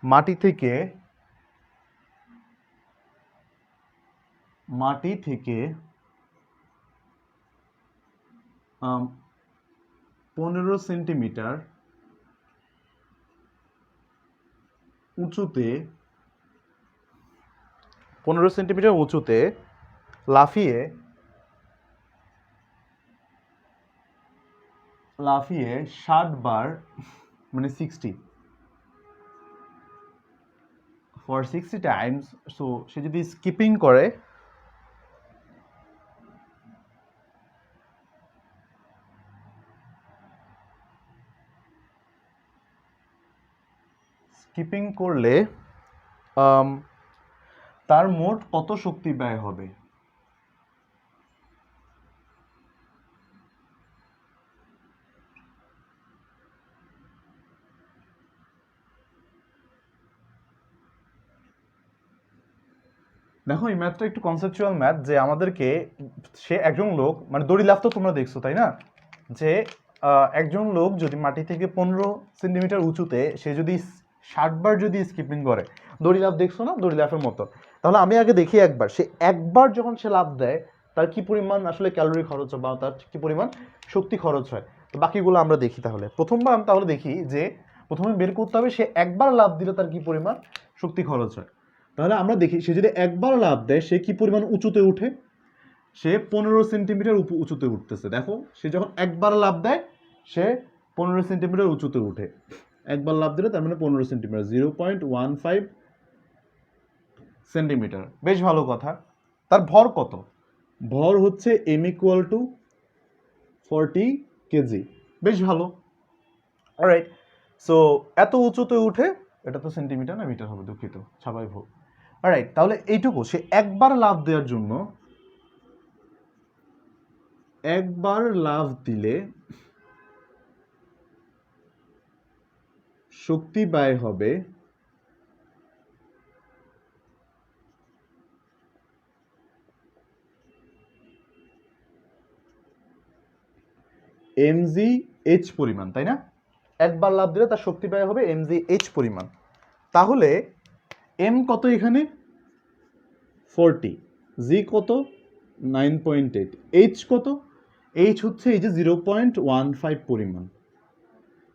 মাটি থেকে 15 সেন্টিমিটার উঁচুতে লাফিয়ে 60 বার, মানে 60 for 60 times, সো সে যদি স্কিপিং করে তার মোট কত শক্তি ব্যয় হবে? দেখো এই ম্যাথটা একটু কনসেপচুয়াল ম্যাথ, যে আমাদেরকে সে একজন লোক, মানে দড়ি লাফ তো তোমরা দেখছো তাই না, যে একজন লোক যদি মাটি থেকে 15 সেন্টিমিটার উঁচুতে সে যদি 60 বার যদি স্কিপিং করে, দড়ি লাফ দেখছো না, দড়ি লাফের মতো। তাহলে আমি আগে দেখি একবার, সে একবার যখন সে লাফ দেয় তার কি পরিমাণ আসলে ক্যালোরি খরচ হয় বা তার কি পরিমাণ শক্তি খরচ হয়। তো বাকিগুলো আমরা দেখি তাহলে। প্রথমবার আমরা তাহলে দেখি যে প্রথমে বের করতে হবে সে একবার লাফ দিলে তার কি পরিমাণ শক্তি খরচ হয়। তাহলে আমরা দেখি সে যদি একবার লাফ দেয় সে কি পরিমাণ উঁচুতে উঠে। সে 15 সেন্টিমিটার উঁচুতে উঠতেছে। দেখো সে যখন একবার লাফ দেয় সে 15 সেন্টিমিটার উঁচুতে উঠে। একবার লাফ দিলে তার মানে 15 সেন্টিমিটার, 0.15 সেন্টিমিটার। বেশ ভালো কথা। তার ভর কত? ভর হচ্ছে m ইকুয়াল টু 40 কেজি। বেশ ভালো। অলরাইট, সো এত উঁচুতে উঠে, এটা তো সেন্টিমিটার না মিটার হবে, দুঃখিত, স্বাভাবিক হোক। অলরাইট, তাহলে এইটুকু সে একবার লাফ দেওয়ার জন্য, একবার লাফ দিলে শক্তি ব্যয় হবে mgh পরিমাণ, তাই না? একবার লাফ দিলে তার শক্তি ব্যয় হবে mgh পরিমাণ। তাহলে m কত এখানে? 40, g কত? 9.8, h কত? h হচ্ছে এই যে 0.15 পরিমাণ।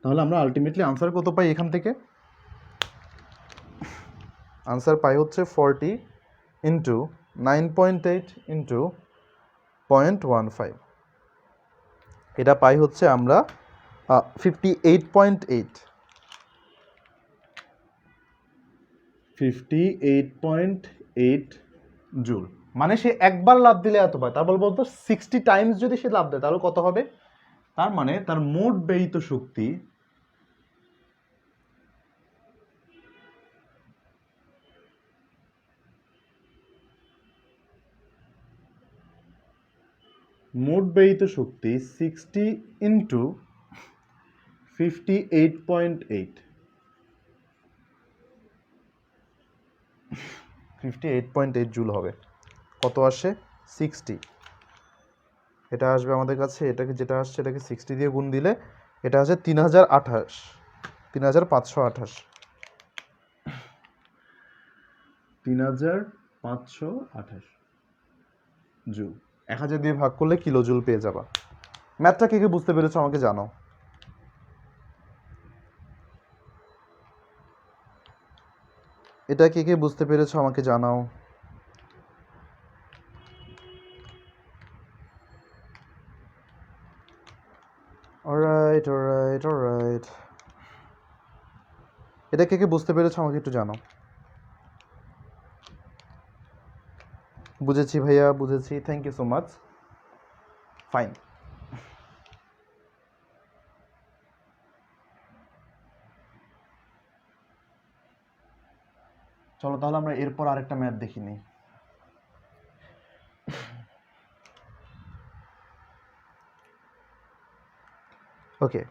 তাহলে আমরা আলটিমেটলি আনসার কত পাই এখান থেকে? আনসার পাই হচ্ছে 40 ইন্টু 9.8 ইন্টু 0.15। এটা পাই হচ্ছে আমরা 58.8। 58.8 জুল। মানে সে একবার লাফ দিলে এত পায়। তারপর বলতো 60 টাইমস যদি সে লাফ দেয় তাহলে কত হবে? তার মানে তার মোট ব্যয়িত শক্তি মোট ব্যয়িত শক্তি 60 ইন্টু 58.8, 58.8 জুল হবে। কত আসে? 60। এটা আসবে আমাদের কাছে, এটাকে যেটা আসছে এটাকে 60 দিয়ে গুণ দিলে এটা আসে 3028, 3528, 3528 জুল। 1000 দিয়ে ভাগ করলে কিলো জুল পেয়ে যাবা। ম্যাথটা কে কে বুঝতে পেরেছো আমাকে জানাও। এটা কে কে বুঝতে পেরেছো আমাকে জানাও। অলরাইট অলরাইট অলরাইট, এটা কে কে বুঝতে পেরেছো আমাকে একটু জানাও। বুঝেছি ভাইয়া, বুঝেছি, thank you so much. Fine, চলো তাহলে আমরা এরপর আরেকটা ম্যাথ দেখি নিই। ওকে,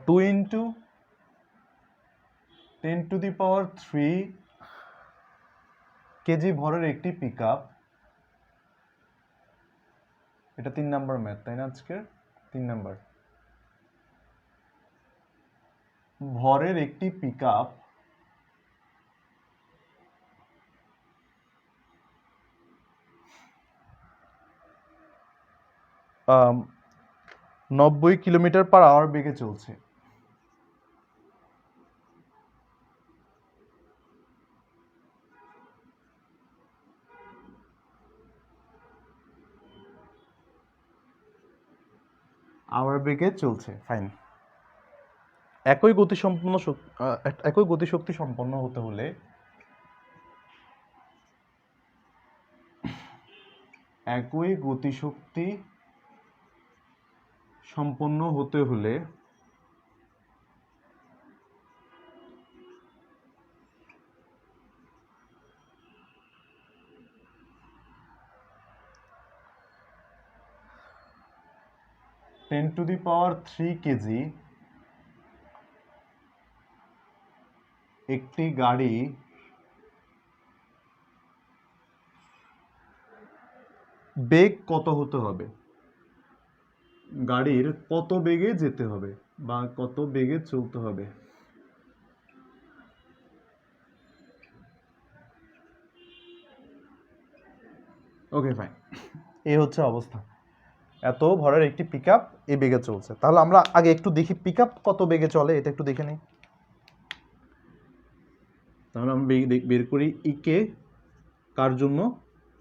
2 ইন্টু 10⁻³ কেজি ভরের একটি পিক আপ, এটা 3 নাম্বার ম্যাথ, তাই না? আজকে 3 নাম্বার। ভরের একটি পিক আপ আম, 90 কিলোমিটার পার আওয়ার বেগে চলছে। আওয়ার বেগে চলছে, ফাইন। একই গতিশক্তি সম্পন্ন হতে হলে একই গতিশক্তি সম্পন্ন হতে হলে (10⁻³ কেজি একটি গাড়ি বেগ কত হতে হবে? গাড়ির কত বেগে যেতে হবে বা কত বেগে চলতে হবে? ওকে ফাইন, এই হচ্ছে অবস্থা। এত ভরের একটি পিক আপ এই বেগে চলছে। তাহলে আমরা আগে একটু দেখি পিক আপ কত বেগে চলে, এটা একটু দেখে নিই। তাহলে আমরা বের করি ইকে কার জন্য,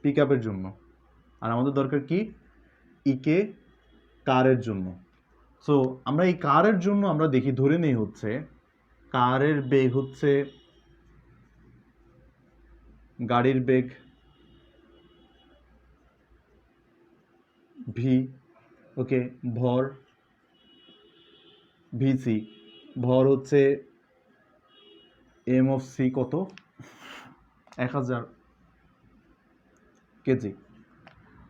পিক আপের জন্য, আর আমাদের দরকার কি ইকে কারের জন্য। সো আমরা এই কারের জন্য আমরা দেখি, ধরে নেই হচ্ছে কারের বেগ হচ্ছে গাড়ির বেগ ভি, ওকে, ভর ভিসি, ভর হচ্ছে এম অফ সি কত, 1000 কেজি।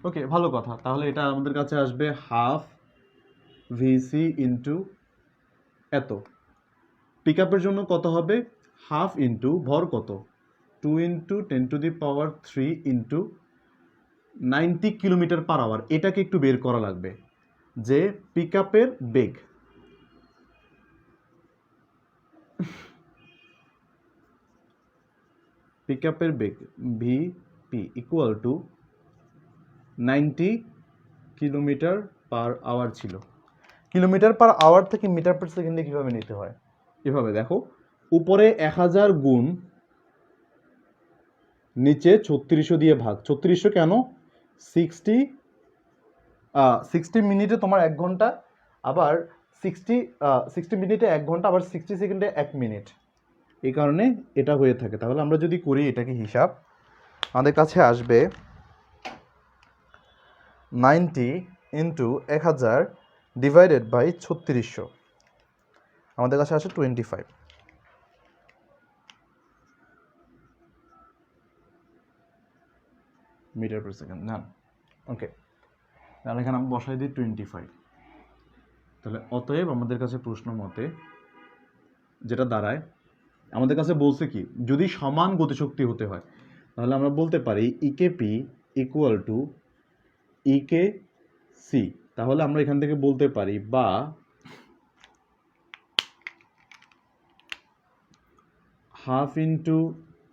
ওকে, ভালো কথা। তাহলে এটা আমাদের কাছে আসবে হাফ ভিসি ইন্টু এত। পিক আপের জন্য কত হবে, হাফ ইন্টু ভর কত, 2 into 10⁻³ into 90 kilometre per hour. এটাকে একটু বের করা লাগবে যে পিক আপের বেগ, পিক আপের বেগ VP equal to 90 kilometre per hour ছিল। কিলোমিটার পার আওয়ার থেকে মিটার পার সেকেন্ডে কীভাবে নিতে হয়, এভাবে দেখো, উপরে 1000 গুণ, নিচে 3600 দিয়ে ভাগ। 3600 কেন, 60 মিনিটে তোমার 1 ঘন্টা, আবার 60 মিনিটে 1 ঘন্টা, আবার 60 সেকেন্ডে 1 মিনিট, এই কারণে এটা হয়ে থাকে। তাহলে আমরা যদি করি এটাকে হিসাব, আমাদের কাছে আসবে 90 ইন্টু 1000 ডিভাইডেড বাই 3600, আমাদের কাছে আসে 25 মিটার পার সেকেন্ড। না, ওকে, তাহলে এখানে আমি বসাই দিই 25। তাহলে অতএব আমাদের কাছে প্রশ্ন মতে যেটা দাঁড়ায়, আমাদের কাছে বলছে কি, যদি সমান গতিশক্তি হতে হয় তাহলে আমরা বলতে পারি ইকে P equal to E K C. তাহলে আমরা এখান থেকে বলতে পারি, বা half into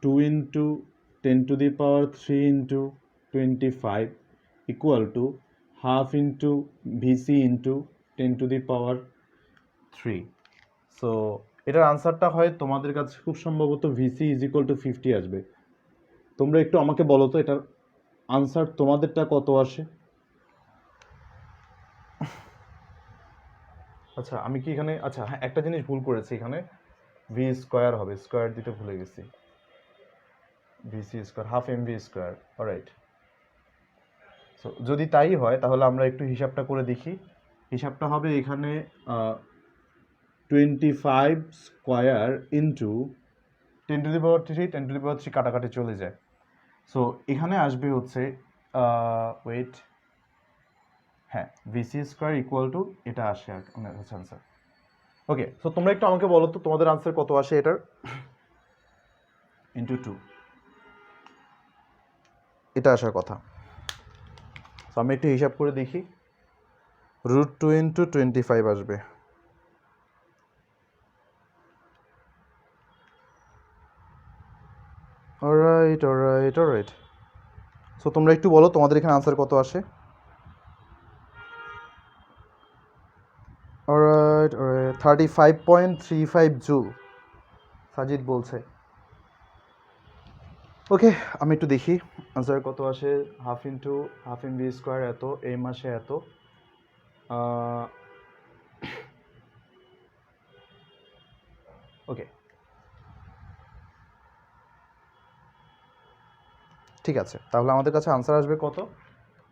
2 into 10⁻³ into 25 equal to half into VC into 10⁻³। So এটার আনসারটা হয় তোমাদের কাছে খুব সম্ভবত ভিসি ইজ ইকুয়াল টু 50 আসবে। তোমরা একটু আমাকে বলো তো এটার আনসার তোমাদেরটা কত আসে। আচ্ছা, আমি কি এখানে, আচ্ছা হ্যাঁ, একটা জিনিস ভুল করেছি, এখানে ভি স্কোয়ার হবে, স্কোয়ার দিতে ভুলে গেছি, VC square half M V square. Alright, so যদি তাই হয় তাহলে আমরা একটু হিসাবটা করে দেখি। হিসাবটা হবে এখানে 25 স্কোয়ার ইন্টু 10⁻³ 10⁻³ কাটাকাটি চলে যায়। সো এখানে আসবে হচ্ছে ওয়েট, হ্যাঁ, ভিসি স্কোয়ার ইকুয়াল টু এটা আসে আর আমাদের হচ্ছে আনসার। ওকে, সো তোমরা একটু আমাকে বলো তো তোমাদের আনসার কত আসে এটার, ইন্টু 2, এটা আসার কথা। সো আমি একটু হিসাব করে দেখি, √2 ইন্টু 25 আসবে। অলরাইট অলরাইট অলরাইট, সো তোমরা একটু বলো তোমাদের এখানে আনসার কত আসে। অলরাইট অলরাইট, 35.35 জুল সাজিদ বলছে। ওকে, আমি একটু দেখি আনসার কত আসে। Half into half M V square এত, এই মাসে এত, ওকে ঠিক আছে। তাহলে আমাদের কাছে আনসার আসবে কত,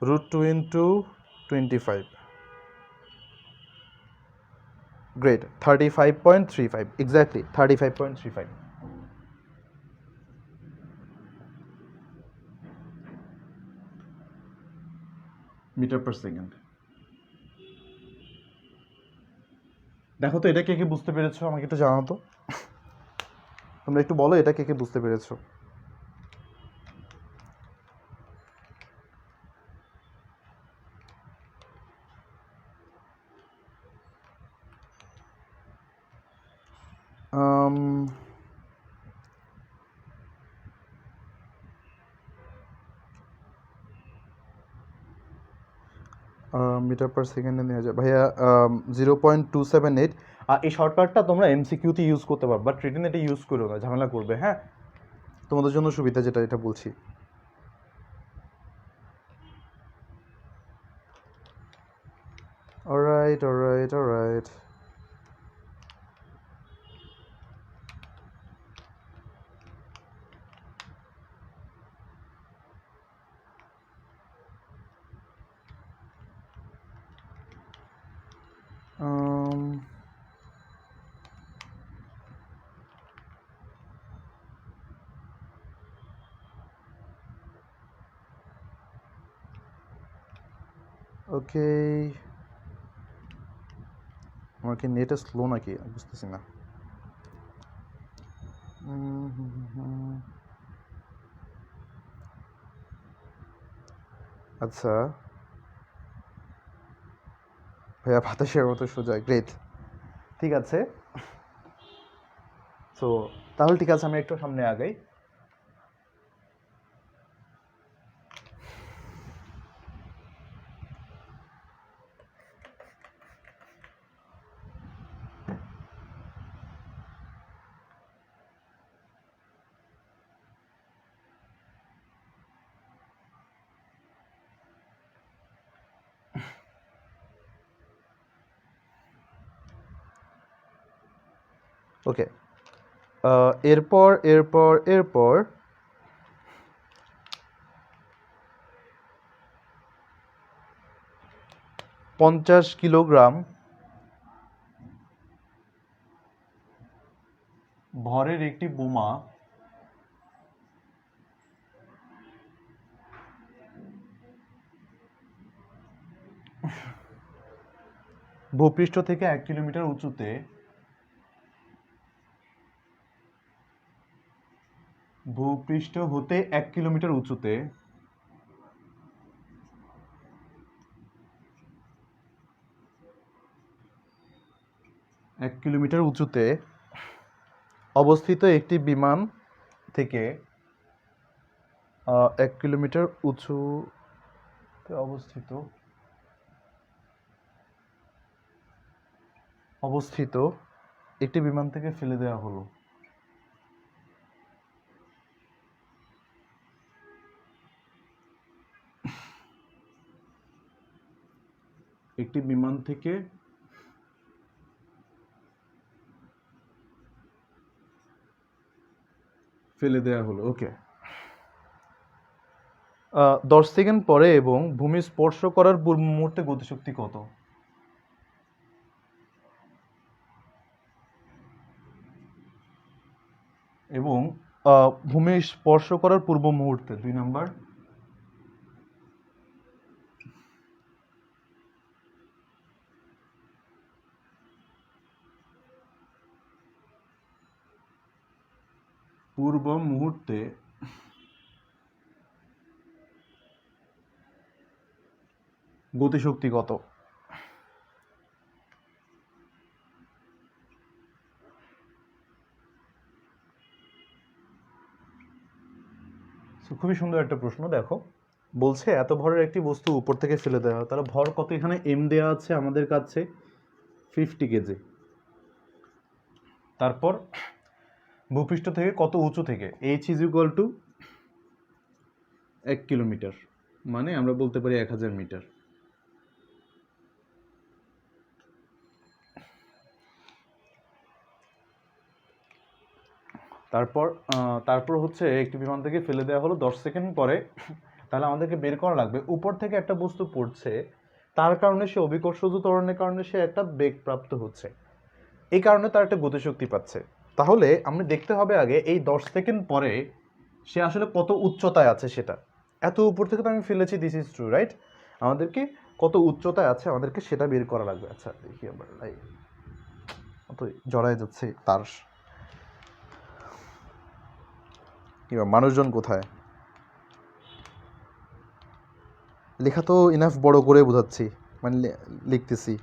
√2 into 25, great, 35.35, exactly 35.35 metre per second. দেখো তো এটা কে কে বুঝতে পেরেছো, আমাকে একটু জানাও তো, তোমরা একটু বলো এটা কে কে বুঝতে পেরেছো। মিটার পার সেকেন্ডে নেওয়া যায় ভাইয়া 0.278। এই শর্টকাটটা তোমরা এমসিকিউতে ইউজ করতে পারো, বাট রিটেন এটা ইউজ করো না, ঝামেলা করবে। হ্যাঁ, তোমাদের জন্য সুবিধা যেটা এটা বলছি। Alright alright alright. ওকে, আমার কি নেটে স্লো নাকি বুঝতেছি না। আচ্ছা ভাইয়া, বাতাসের মতো সোজা, গ্রেট। ঠিক আছে, সো তাহলে ঠিক আছে, আমি একটু সামনে আগাই। ওকে, এরপর এরপর এরপর 50 কিলোগ্রাম ভরের একটি বোমা ভূপৃষ্ঠ থেকে 1 কিলোমিটার উঁচুতে ভূপৃষ্ঠ হতে 1 কিলোমিটার উঁচুতে 1 কিলোমিটার উঁচুতে অবস্থিত একটি বিমান থেকে 1 কিলোমিটার উঁচুতে অবস্থিত একটি বিমান থেকে ফেলে দেওয়া হলো। একটি বিমান থেকে ফেলে দেওয়া হলো। ওকে, 10 সেকেন্ড পরে এবং ভূমি স্পর্শ করার পূর্ব মুহূর্তে গতিশক্তি কত? এবং ভূমি স্পর্শ করার পূর্ব মুহূর্তে 2 নাম্বার পূর্ব মুহূর্তে গতিশক্তি কত? খুবই সুন্দর একটা প্রশ্ন। দেখো, বলছে এত ভরের একটি বস্তু উপর থেকে ফেলে দেওয়া হয়, তাহলে ভর কত? এখানে এম দেওয়া আছে আমাদের কাছে 50 কেজি। তারপর ভূপৃষ্ঠ থেকে কত উঁচু থেকে? H is equal two 1 kilometre, মানে আমরা বলতে পারি 1000 মিটার। তারপর হচ্ছে একটি বিমান থেকে ফেলে দেওয়া হলো 10 সেকেন্ড পরে, তাহলে আমাদেরকে বের করা লাগবে উপর থেকে একটা বস্তু পড়ছে, তার কারণে সে অভিকর্ষজ ত্বরণের কারণে সে একটা বেগ প্রাপ্ত হচ্ছে, এই কারণে তার একটা গতিশক্তি পাচ্ছে। তাহলে আমরা দেখতে হবে আগে এই 10 সেকেন্ড পরে সে আসলে কত উচ্চতায় আছে সেটা। এত উপর থেকে তো আমি ফেলেছি, দিস ইজ ট্রু, রাইট? আমাদেরকে কত উচ্চতায় আছে আমাদেরকে সেটা বের করা লাগবে। আচ্ছা দেখি আবার অত জড়ায় যাচ্ছে তার। কিংবা মানুষজন কোথায়? লেখা তো ইনাফ বড় করে বোঝাচ্ছি, মানে লিখতেছি।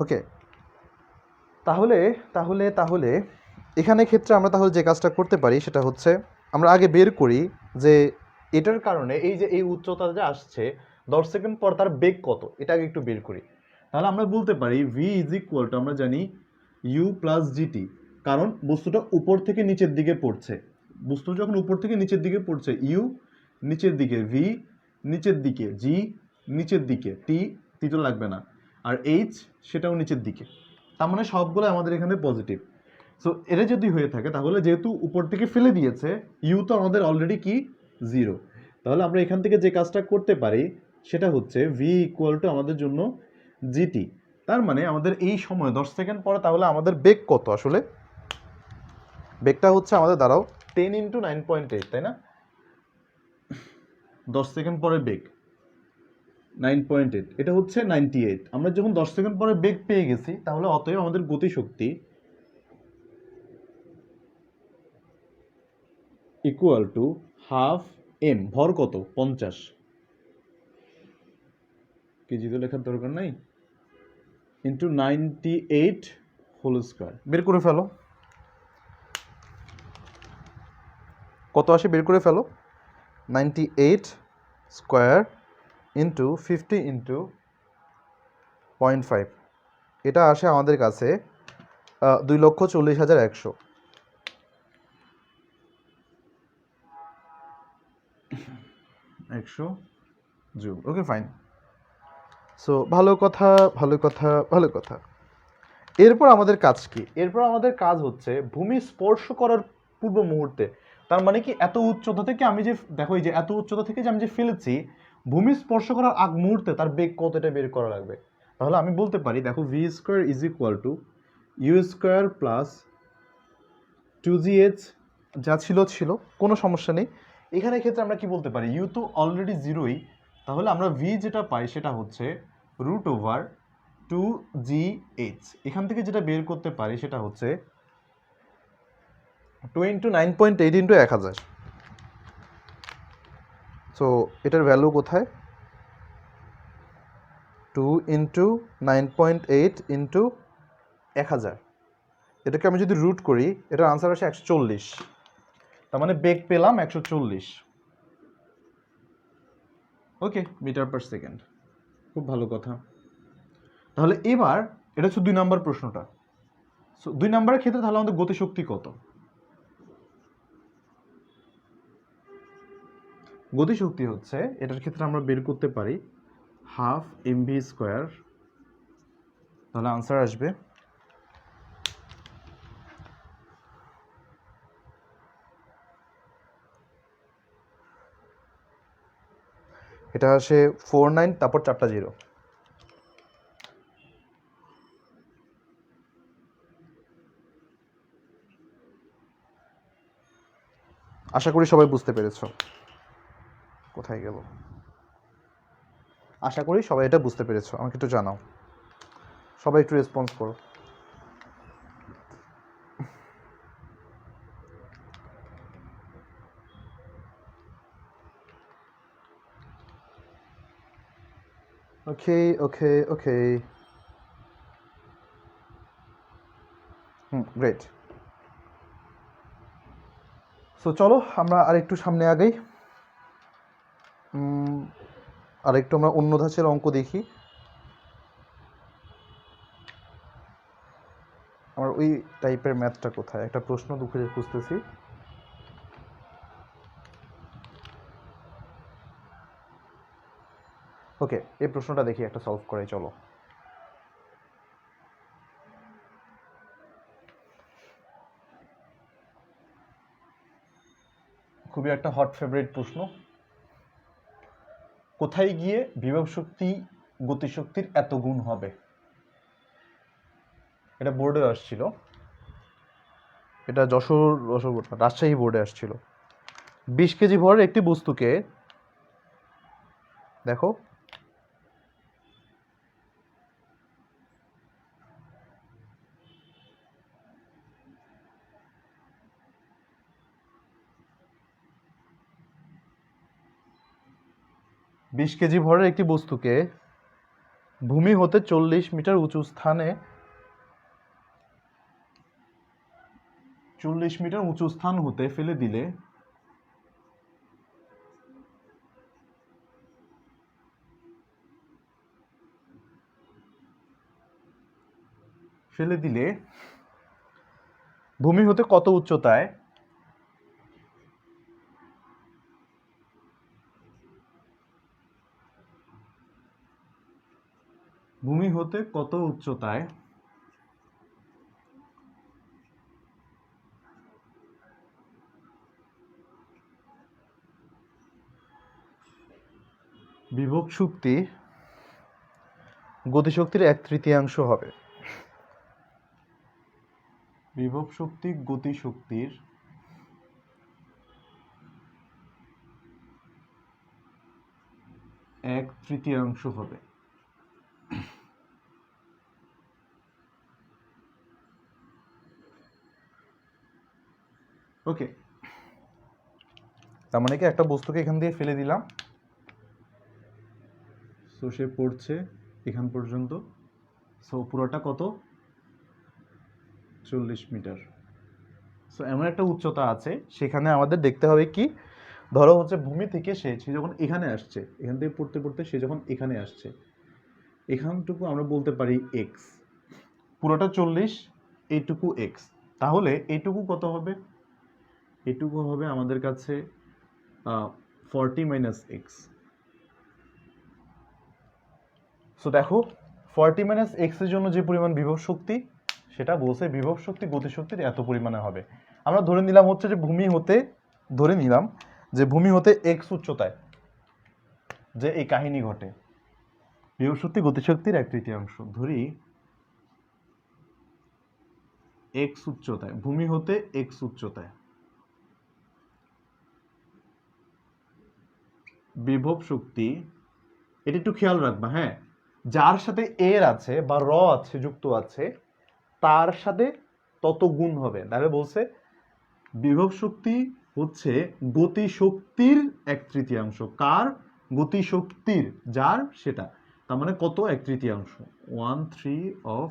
ওকে, তাহলে তাহলে তাহলে এখানে ক্ষেত্রে আমরা তাহলে যে কাজটা করতে পারি সেটা হচ্ছে আমরা আগে বের করি যে এটার কারণে এই যে এই উচ্চতা যে আসছে 10 সেকেন্ড পর তার বেগ কত, এটা আগে একটু বের করি। তাহলে আমরা বলতে পারি ভি ইজ ইকুয়াল টু, আমরা জানি ইউ প্লাস জিটি, কারণ বস্তুটা উপর থেকে নিচের দিকে পড়ছে। বস্তু যখন উপর থেকে নিচের দিকে পড়ছে, ইউ নিচের দিকে, ভি নিচের দিকে, জি নিচের দিকে, টি টি তো লাগবে না, আর এইচ সেটাও নিচের দিকে। তার মানে সবগুলো আমাদের এখানে পজিটিভ। সো এটা যদি হয়ে থাকে তাহলে যেহেতু উপর থেকে ফেলে দিয়েছে, ইউ তো আমাদের অলরেডি কি 0, তাহলে আমরা এখান থেকে যে কাজটা করতে পারি সেটা হচ্ছে ভি ইকুয়াল টু আমাদের জন্য জিটি। তার মানে আমাদের এই সময় 10 সেকেন্ড পরে তাহলে আমাদের বেগ কত, আসলে বেগটা হচ্ছে আমাদের দাঁড়াও 10 ইন্টু 9.8, তাই না? 10 সেকেন্ড পরে বেগ 9.8, এটা হচ্ছে 98। আমরা যখন 10 সেকেন্ড পরে বেগ পেয়ে গেছি তাহলে অতএব আমাদের গতিশক্তি ইকুয়াল টু হাফ এম, ভর কত 50 কেজি, তো লেখার দরকার নাই, ইন্টু 98 হোল স্কোয়ার। বের করে ফেলো কত আসে, বের করে ফেলো। 98 স্কোয়ার ইন্টু 50 ইন্টু 0.5, এটা আসে আমাদের কাছে 2,40,100। Joule, okay fine. সো ভালো কথা, ভালো কথা, ভালো কথা। এরপর আমাদের কাজ কি? এরপর আমাদের কাজ হচ্ছে ভূমি স্পর্শ করার পূর্ব মুহূর্তে, তার মানে কি এত উচ্চতা থেকে আমি যে, দেখো এই যে এত উচ্চতা থেকে যে আমি যে ফেলেছি, ভূমি স্পর্শ করার আগ মুহূর্তে তার বেগ কতটা বের করা লাগবে। তাহলে আমি বলতে পারি, দেখো v square is equal to you square plus 2gh, যা ছিল ছিল, কোনো সমস্যা নেই। এখানে ক্ষেত্রে আমরা কি বলতে পারি, ইউ তো অলরেডি 0ই, তাহলে আমরা ভি যেটা পাই সেটা হচ্ছে রুট ওভার 2gh। এখান থেকে যেটা বের করতে পারি সেটা হচ্ছে 2 ইন্টু 9.8 ইন্টু 1000। সো এটার ভ্যালু কোথায়, 2 ইন্টু 9.8 ইন্টু 1000, এটাকে আমি যদি রুট করি এটার আনসার আসে 140। তার মানে বেগ পেলাম 140, ওকে, মিটার পার সেকেন্ড। খুব ভালো কথা। তাহলে এবার এটা হচ্ছে 2 নম্বর প্রশ্নটা। সো 2 নম্বরের ক্ষেত্রে তাহলে আমাদের গতিশক্তি কত? গতিশক্তি হচ্ছে, এটার ক্ষেত্রে আমরা বের করতে পারি হাফ এমভি স্কোয়ার, তাহলে আনসার আসবে এটা আসে 49, তারপর 4টা 0। আশা করি সবাই বুঝতে পেরেছো। কোথায় গেল? আশা করি সবাই এটা বুঝতে পেরেছো, আমাকে একটু জানাও, সবাই একটু রেসপন্স করো। ওকে ওকে ওকে, গ্রেট। সো চলো আমরা আরেকটু সামনে আগাই, আরেকটু আমরা অন্য ধাঁচের অঙ্ক দেখি। আমার ওই টাইপের ম্যাথটা কোথায়, একটা প্রশ্ন খুঁজতেছি। ওকে, এই প্রশ্নটা দেখি একটা সলভ করাই, চলো। খুবই একটা হট ফেভারিট প্রশ্ন। কোথায় গিয়ে বিভব শক্তি গতিশক্তির এত গুণ হবে? এটা বোর্ডে আসছিল, এটা যশোর রাজশাহী বোর্ডে আসছিল। 20 কেজি ভরের একটি বস্তুকে, দেখো 20 কেজি ভরের একটি বস্তুকে ভূমি হতে 40 মিটার উঁচু স্থানে 40 মিটার উঁচু স্থান হতে ফেলে দিলে ভূমি হতে কত উচ্চতায় বিভব শক্তি গতিশক্তির 1/3 হবে। বিভব শক্তি গতিশক্তির 1/3 হবে। ওকে, তার মানে কি একটা বস্তুকে এখান দিয়ে ফেলে দিলাম, সো সে পড়ছে এখান পর্যন্ত, সো পুরোটা কত 40 মিটার। সো এমন একটা উচ্চতা আছে, সেখানে আমাদের দেখতে হবে কি, ধরো হচ্ছে ভূমি থেকে সে যখন এখানে আসছে, এখান থেকে পড়তে পড়তে সে যখন এখানে আসছে, এখানটুকু আমরা বলতে পারি এক্স, পুরোটা 40, এইটুকু এক্স। তাহলে এইটুকু কত হবে? এইটুকু হবে আমাদের কাছে 40 মাইনাস এক্স। সো দেখো 40 মাইনাস এক্স এর জন্য যে পরিমাণ বিভব শক্তি, সেটা বলছে বিভব শক্তি গতিশক্তির এত পরিমাণে হবে। আমরা ধরে নিলাম হচ্ছে যে ভূমি হতে এক্স উচ্চতায় যে এই কাহিনী ঘটে, বিভব শক্তি গতিশক্তির 1/3 ধরি এক্স উচ্চতায়, ভূমি হতে এক্স উচ্চতায় বিভব শক্তি, এটা একটু খেয়াল রাখবা, হ্যাঁ, যার সাথে এর আছে বা র আছে যুক্ত আছে তার সাথে তত গুণ হবে। তাহলে বলছে বিভব শক্তি হচ্ছে গতিশক্তির 1/3। কার? গতিশক্তির, যার সেটা, তার মানে কত 1/3, 1/3 অফ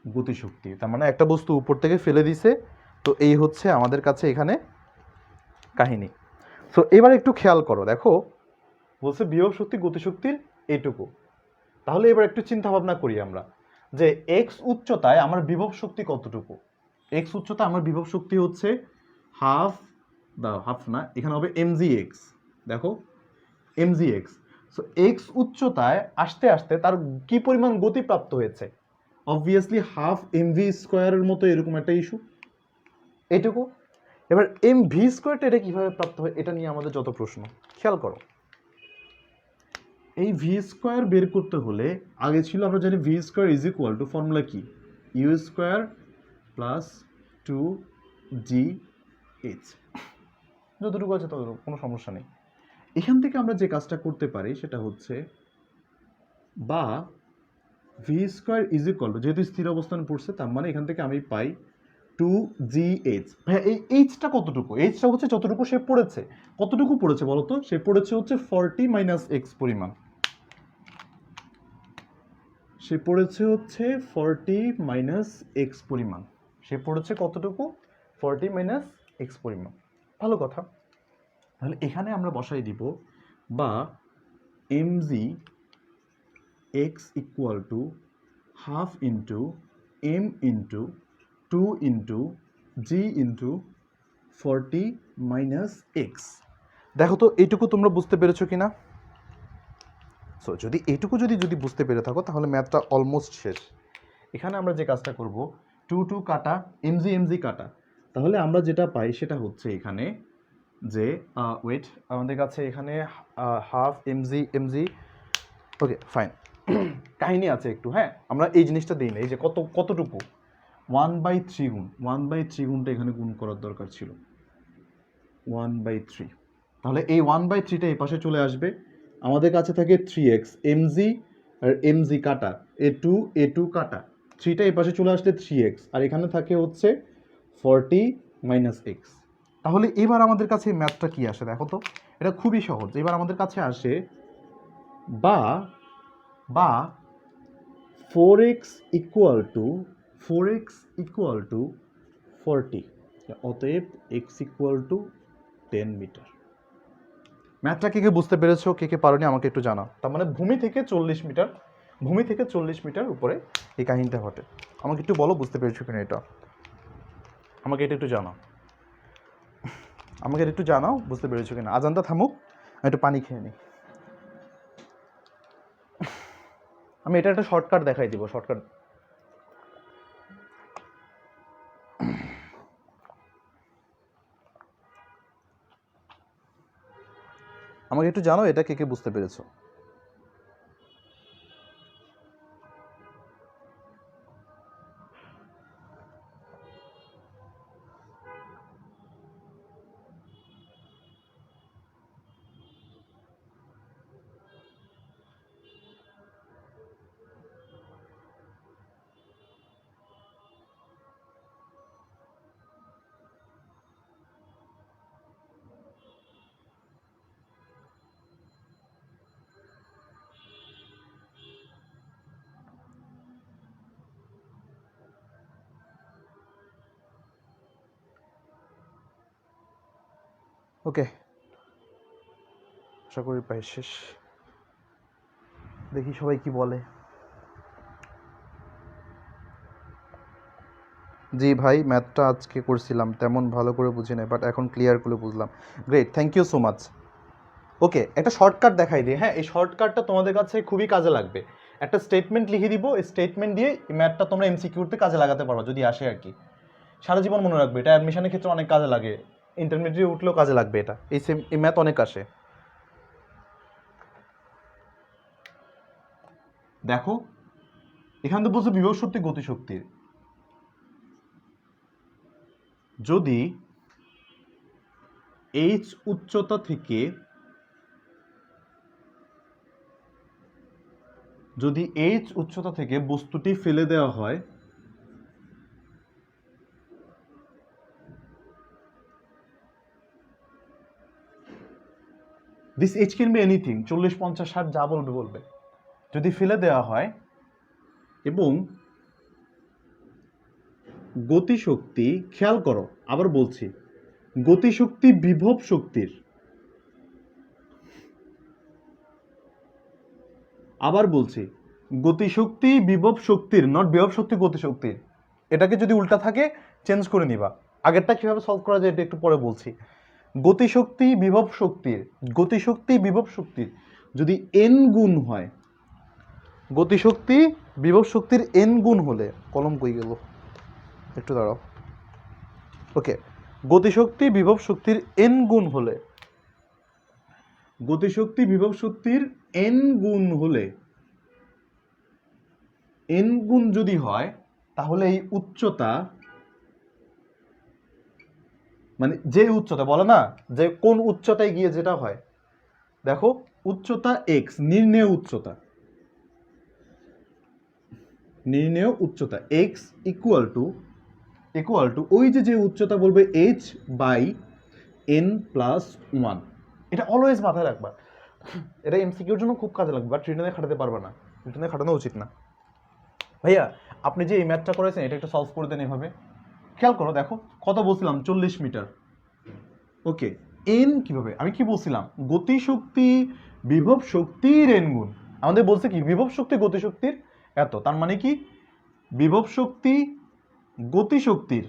গতিশক্তি। তার মানে একটা বস্তু উপর থেকে ফেলে দিছে, তো এই হচ্ছে আমাদের কাছে এখানে কাহিনী। সো এবার একটু খেয়াল করো, দেখো বলছে বিভব শক্তি গতিশক্তির এইটুকু। তাহলে এবার একটু চিন্তা ভাবনা করি আমরা যে এক্স উচ্চতায় আমার বিভব শক্তি কতটুকু। এক্স উচ্চতায় আমার বিভব শক্তি হচ্ছে হাফ না, এখানে হবে এমজি এক্স। দেখো এমজি এক্স। সো এক্স উচ্চতায় আসতে আসতে তার কি পরিমাণ গতি প্রাপ্ত হয়েছে? অবভিয়াসলি হাফ এমভি স্কোয়ারের মতো এরকম একটা ইস্যু, এইটুকু। এবার এম ভি স্কোয়ারটা এটা কিভাবে প্রাপ্ত হয়, এটা নিয়ে আমাদের যত প্রশ্ন। খেয়াল করো, এই ভি স্কোয়ার বের করতে হলে আগে ছিল আমরা জানি V square is equal two, formula কি, ইউ স্কোয়ার প্লাস 2GH, যতটুকু আছে ততটুকু, কোনো সমস্যা নেই। এখান থেকে আমরা যে কাজটা করতে পারি সেটা হচ্ছে, বা V square is equal to, যেহেতু স্থির অবস্থান পড়ছে তার মানে এখান থেকে আমি পাই 2GH। ভাইয়া এই এইচটা কতটুকু? এইচটা হচ্ছে যতটুকু সে পড়েছে। কতটুকু পড়েছে বলো তো? সে পড়েছে হচ্ছে 40 মাইনাস এক্স পরিমাণ। সে পড়েছে হচ্ছে 40 মাইনাস এক্স পরিমাণ। সে পড়েছে কতটুকু? 40 মাইনাস এক্স পরিমাণ। ভালো কথা। তাহলে এখানে আমরা বসাই দিব, বা MG x equal to half into M into 2 into G into 40 minus x. দেখো তো এইটুকু তোমরা বুঝতে পেরেছো কিনা? সো যদি এইটুকু যদি বুঝতে পেরে থাকো তাহলে ম্যাথটা অলমোস্ট শেষ। এখানে আমরা যে কাজটা করব, 2 কাটা, এমজি কাটা, তাহলে আমরা যেটা পাই সেটা হচ্ছে এখানে যে ওয়েট, আমাদের কাছে এখানে হাফ এমজি, ওকে ফাইন, কাহিনী আছে একটু, হ্যাঁ, আমরা এই জিনিসটা দিই না, এই যে কতটুকু 1/3 গুণ, 1/3 গুণটা এখানে গুণ করার দরকার ছিল, 1/3। তাহলে এই 1/3টা এই পাশে চলে আসবে, আমাদের কাছে থাকে 3x, এমজি আর এমজি কাটা, এ টু কাটা, 3টা এই পাশে চলে আসলে 3x, আর এখানে থাকে হচ্ছে 40 মাইনাস এক্স। তাহলে এবার আমাদের কাছে ম্যাথটা কি আসে দেখো তো, এটা খুবই সহজ। এবার আমাদের কাছে আসে বা 4x ইকুয়াল টু 40, অতএব x ইকুয়াল টু 10 মিটার। ম্যাথটা কে বুঝতে পেরেছো, কে পারোনি আমাকে একটু জানাও। তার মানে ভূমি থেকে 40 মিটার উপরে এই কাহিনীটা ঘটে। আমাকে একটু বলো বুঝতে পেরেছো কিনা এটা, আমাকে এটা একটু জানাও বুঝতে পেরেছো কিনা। আজানটা থামুক, আমি একটু পানি খেয়ে নিই। আমি এটা একটা শর্টকাট দেখাই দিব, শর্টকাট। আমাকে একটু জানো এটা কে বুঝতে পেরেছো। ওকে, আশা করি প্রায় শেষ। দেখি সবাই কি বলে। জি ভাই, ম্যাথটা আজকে করছিলাম, তেমন ভালো করে বুঝি নাই, বাট এখন ক্লিয়ার করে বুঝলাম। Great, thank you so much. Okay, একটা শর্টকাট দেখাই দিই। হ্যাঁ, এই শর্টকাটটা তোমাদের কাছে খুবই কাজে লাগবে। একটা স্টেটমেন্ট লিখে দিব, এই স্টেটমেন্ট দিয়ে এই ম্যাথটা তোমরা এমসিকিউতে কাজে লাগাতে পারো যদি আসে আর কি। সারা জীবন মনে রাখবে, এটা অ্যাডমিশনের ক্ষেত্রে অনেক কাজে লাগে, ইন্টারমিডিয়েট উঠলেও কাজে লাগবে এটা। এই ম্যাথ অনেক আসে। দেখো এখান তো বলছে বিভব শক্তি গতিশক্তির, যদি এইচ উচ্চতা থেকে বস্তুটি ফেলে দেওয়া হয়, this H can be anything, 40, 50, 60 যা বলবে, যদি ফেলে দেওয়া হয় এবং গতিশক্তি, খেয়াল করো আবার বলছি, গতিশক্তি বিভব শক্তির, আবার বলছি গতিশক্তি বিভব শক্তির, নট বিভব শক্তি গতিশক্তির। এটাকে যদি উল্টা থাকে চেঞ্জ করে নিবা। আগেরটা কিভাবে সলভ করা যায় এটা একটু পরে বলছি। গতিশক্তি বিভব শক্তির যদি n গুণ হয়, গতিশক্তি বিভব শক্তির n গুণ হলে, কলম কই গেল, একটু দাঁড়াও। ওকে, গতিশক্তি বিভব শক্তির n গুণ হলে, n গুণ যদি হয়, তাহলে এই উচ্চতা, মানে যে উচ্চতা বলে না যে কোন উচ্চতায় গিয়ে যেটা হয়, দেখো উচ্চতা x, নির্ণেয় উচ্চতা x ইকুয়াল টু ওই যে উচ্চতা বলবে h বাই n প্লাস 1। এটা অলওয়েজ মাথায় রাখবা, এটা এমসিকিউর জন্য খুব কাজে লাগবে, বাট রিটেনে খাটাতে পারবে না, রিটেনে খাটানো উচিত না। ভাইয়া আপনি যে এই ম্যাথটা করেছেন এটা একটু সলভ করে দেন এভাবে। খেয়াল করো, দেখো কত বলছিলাম, 40 মিটার। ওকে, এন কিভাবে, আমি কি বলছিলাম, গতিশক্তি বিভব শক্তির এন গুণ। আমাদের বলছে কি বিভব শক্তি গতিশক্তির এত, তার মানে কি বিভব শক্তি গতিশক্তির,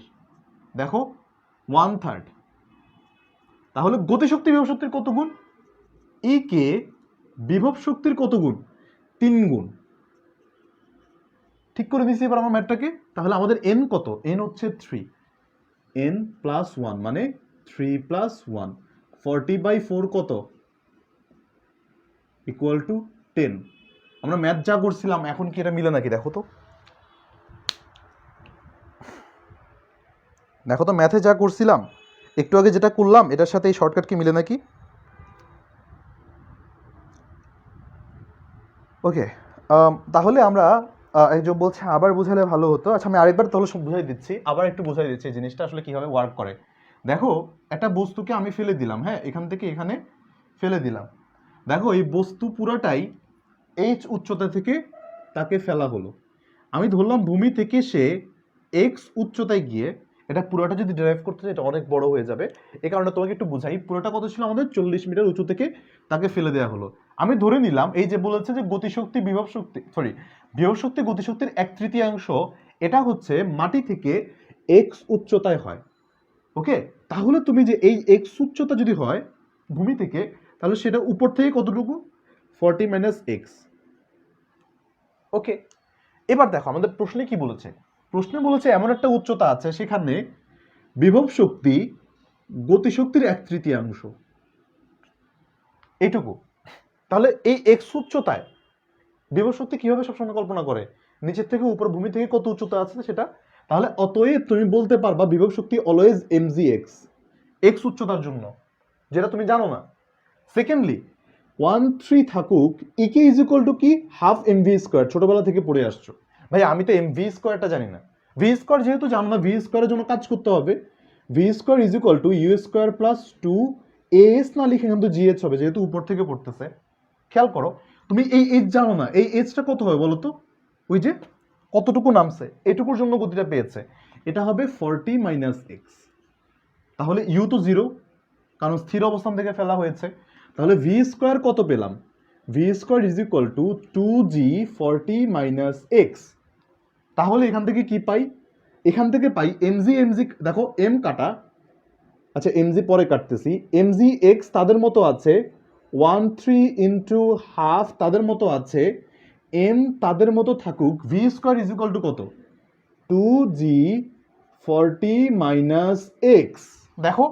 দেখো 1/3, তাহলে গতিশক্তি বিভব শক্তির কত গুণ, ই কে বিভব শক্তির কত গুণ, 3 গুণ। ঠিক করে দিয়েছি এবার আমার ম্যাথটাকে। তাহলে আমাদের এন কত, এন হচ্ছে 3, n প্লাস 1 মানে 3 প্লাস 1, 40/4 কত, ইকুয়াল টু 10। আমরা ম্যাথ যা করছিলাম এখন কি এটা মিলে নাকি, দেখো তো ম্যাথে যা করছিলাম একটু আগে যেটা করলাম এটার সাথে এই শর্টকাট কি মিলে নাকি। ওকে, তাহলে আমরা একজন বলছে আবার বুঝালে ভালো হতো। আচ্ছা আমি আরেকবার তাহলে বুঝাই দিচ্ছি, আবার একটু বুঝাই দিচ্ছি এই জিনিসটা আসলে কিভাবে ওয়ার্ক করে। দেখো একটা বস্তুকে আমি ফেলে দিলাম, হ্যাঁ এখান থেকে এখানে ফেলে দিলাম, দেখো এই বস্তু পুরাটাই এইচ উচ্চতা থেকে তাকে ফেলা হলো, আমি ধরলাম ভূমি থেকে সে এক্স উচ্চতায় গিয়ে, এটা পুরোটা যদি ড্রাইভ করতে চাই এটা অনেক বড় হয়ে যাবে, এই কারণে তোমাকে একটু বুঝাই। পুরোটা কত ছিল আমাদের? 40 মিটার উঁচু থেকে তাকে ফেলে দেওয়া হলো। আমি ধরে নিলাম এই যে বলেছে যে গতিশক্তি বিভব শক্তি, বিভব শক্তি গতিশক্তির 1/3 এটা হচ্ছে মাটি থেকে এক্স উচ্চতায় হয়। ওকে, তাহলে তুমি যে এই এক্স উচ্চতা যদি হয় ভূমি থেকে, তাহলে সেটা উপর থেকে কতটুকু? 40 মাইনাস এক্স। ওকে, এবার দেখো আমাদের প্রশ্নে কি বলেছে। প্রশ্নে বলেছে এমন একটা উচ্চতা আছে সেখানে বিভব শক্তি গতিশক্তির 1/3, এইটুকু। তাহলে এই এক্স উচ্চতায় বিভব শক্তি কিভাবে সবসময় কল্পনা করে? নিচের থেকে উপর, ভূমি থেকে কত উচ্চতা আছে সেটা। তাহলে অতএব তুমি বলতে পারবা বিভব শক্তি অলওয়েজ mg এক্স, এক্স উচ্চতার জন্য, যেটা তুমি জানো না। সেকেন্ডলি 1/3 থাকুক, ইকে ইজ ইকুয়াল টু কি? Half mv square. ছোটবেলা থেকে পড়ে আসছো ভাই, আমি তো mv স্কোয়ারটা জানি না। ভি স্কোয়ার যেহেতু জানো না, ভি স্কোয়ারের জন্য কাজ করতে হবে। V square is equal to you square plus 2as না লিখে কিন্তু জিএচ হবে, যেহেতু উপর থেকে পড়তেছে। খেয়াল করো, তুমি এই এইচ জানো না, এই এইচটা কত হবে বলো তো? ওই যে কতটুকু নামছে এটুকুর জন্য গতিটা পেয়েছে, এটা হবে 40 মাইনাস এক্স। তাহলে ইউ তো 0, কারণ স্থির অবস্থান থেকে ফেলা হয়েছে। তাহলে ভি স্কোয়ার কত পেলাম? V square is equal two 2g 40 minus x. তাহলে এখান থেকে কি পাই? এখান থেকে পাই এমজি, দেখো এম কাটা, আচ্ছা এমজি পরে কাটতেছি। এমজি এক্স তাদের মতো আছে 1/3 ইন্টু হাফ, তাদের মতো আছে এম, তাদের মতো থাকুক। V square is equal two কত? 2g 40 minus x. দেখো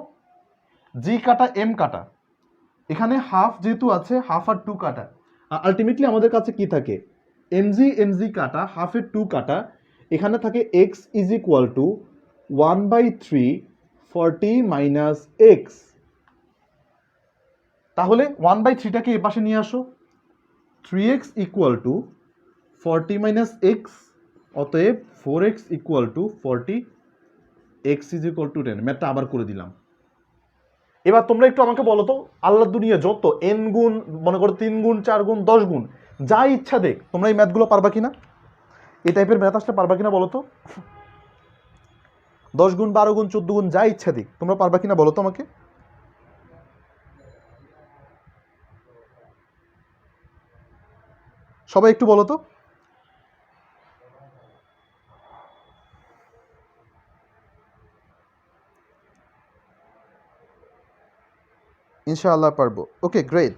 জি কাটা এম কাটা, এখানে হাফ যেহেতু আছে, হাফ আর 2 কাটা, আলটিমেটলি আমাদের কাছে কি থাকে? এমজি কাটা, হাফের 2 কাটা, এখানে থাকে x is equal two 1/3 40 minus x. তাহলে 1/3টাকে এ পাশে নিয়ে আসো, 3x equal to 40 minus x, অতএব 4x equal to 40, x is equal two 10। ম্যাথটা আবার করে দিলাম। এবার তোমরা একটু আমাকে বলো তো, আল্লাহর দুনিয়া যত n গুণ, মনে করো 3 গুণ 4 গুণ 10 গুণ, যা ইচ্ছা দেখ, তোমরা এই ম্যাথগুলো পারবা কিনা? এই টাইপের ম্যাথ আসলে পারবা কিনা বলো তো? 10 গুণ 12 গুণ 14 গুণ যা ইচ্ছা দিক, তোমরা পারবা কিনা বলো তো আমাকে? সবাই একটু বলো তো। ইনশাআল্লাহ পারবো। Okay great.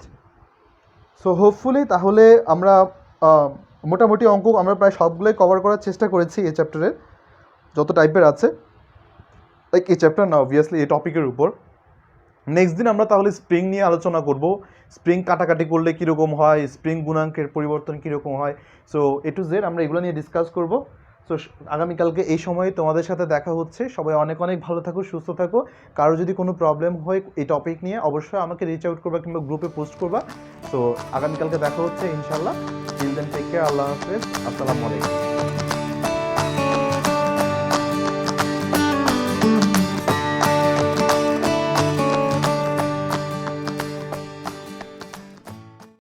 সো হোপফুলি তাহলে আমরা মোটামুটি অঙ্ক আমরা প্রায় সবগুলোই কভার করার চেষ্টা করেছি এই চ্যাপ্টারের, যত টাইপের আছে। লাইক এই চ্যাপ্টার না অবভিয়াসলি এই টপিকের উপর। নেক্সট দিন আমরা তাহলে স্প্রিং নিয়ে আলোচনা করব। স্প্রিং কাটাকাটি করলে কীরকম হয়, স্প্রিং গুণাঙ্কের পরিবর্তন কীরকম হয়। সো এ টু জেড আমরা এগুলো নিয়ে ডিসকাস করব। সো আগামীকালকে এই সময়ে তোমাদের সাথে দেখা হচ্ছে। সবাই অনেক অনেক ভালো থাকো, সুস্থ থাকো। কারো যদি কোনো প্রবলেম হয় এই টপিক নিয়ে, অবশ্যই আমাকে রিচ আউট করবা কিংবা গ্রুপে পোস্ট করবা। সো আগামীকালকে দেখা হচ্ছে ইনশাল্লাহ। টিল দেন টেক কেয়ার, আল্লাহ হাফেজ, আসসালামু আলাইকুম।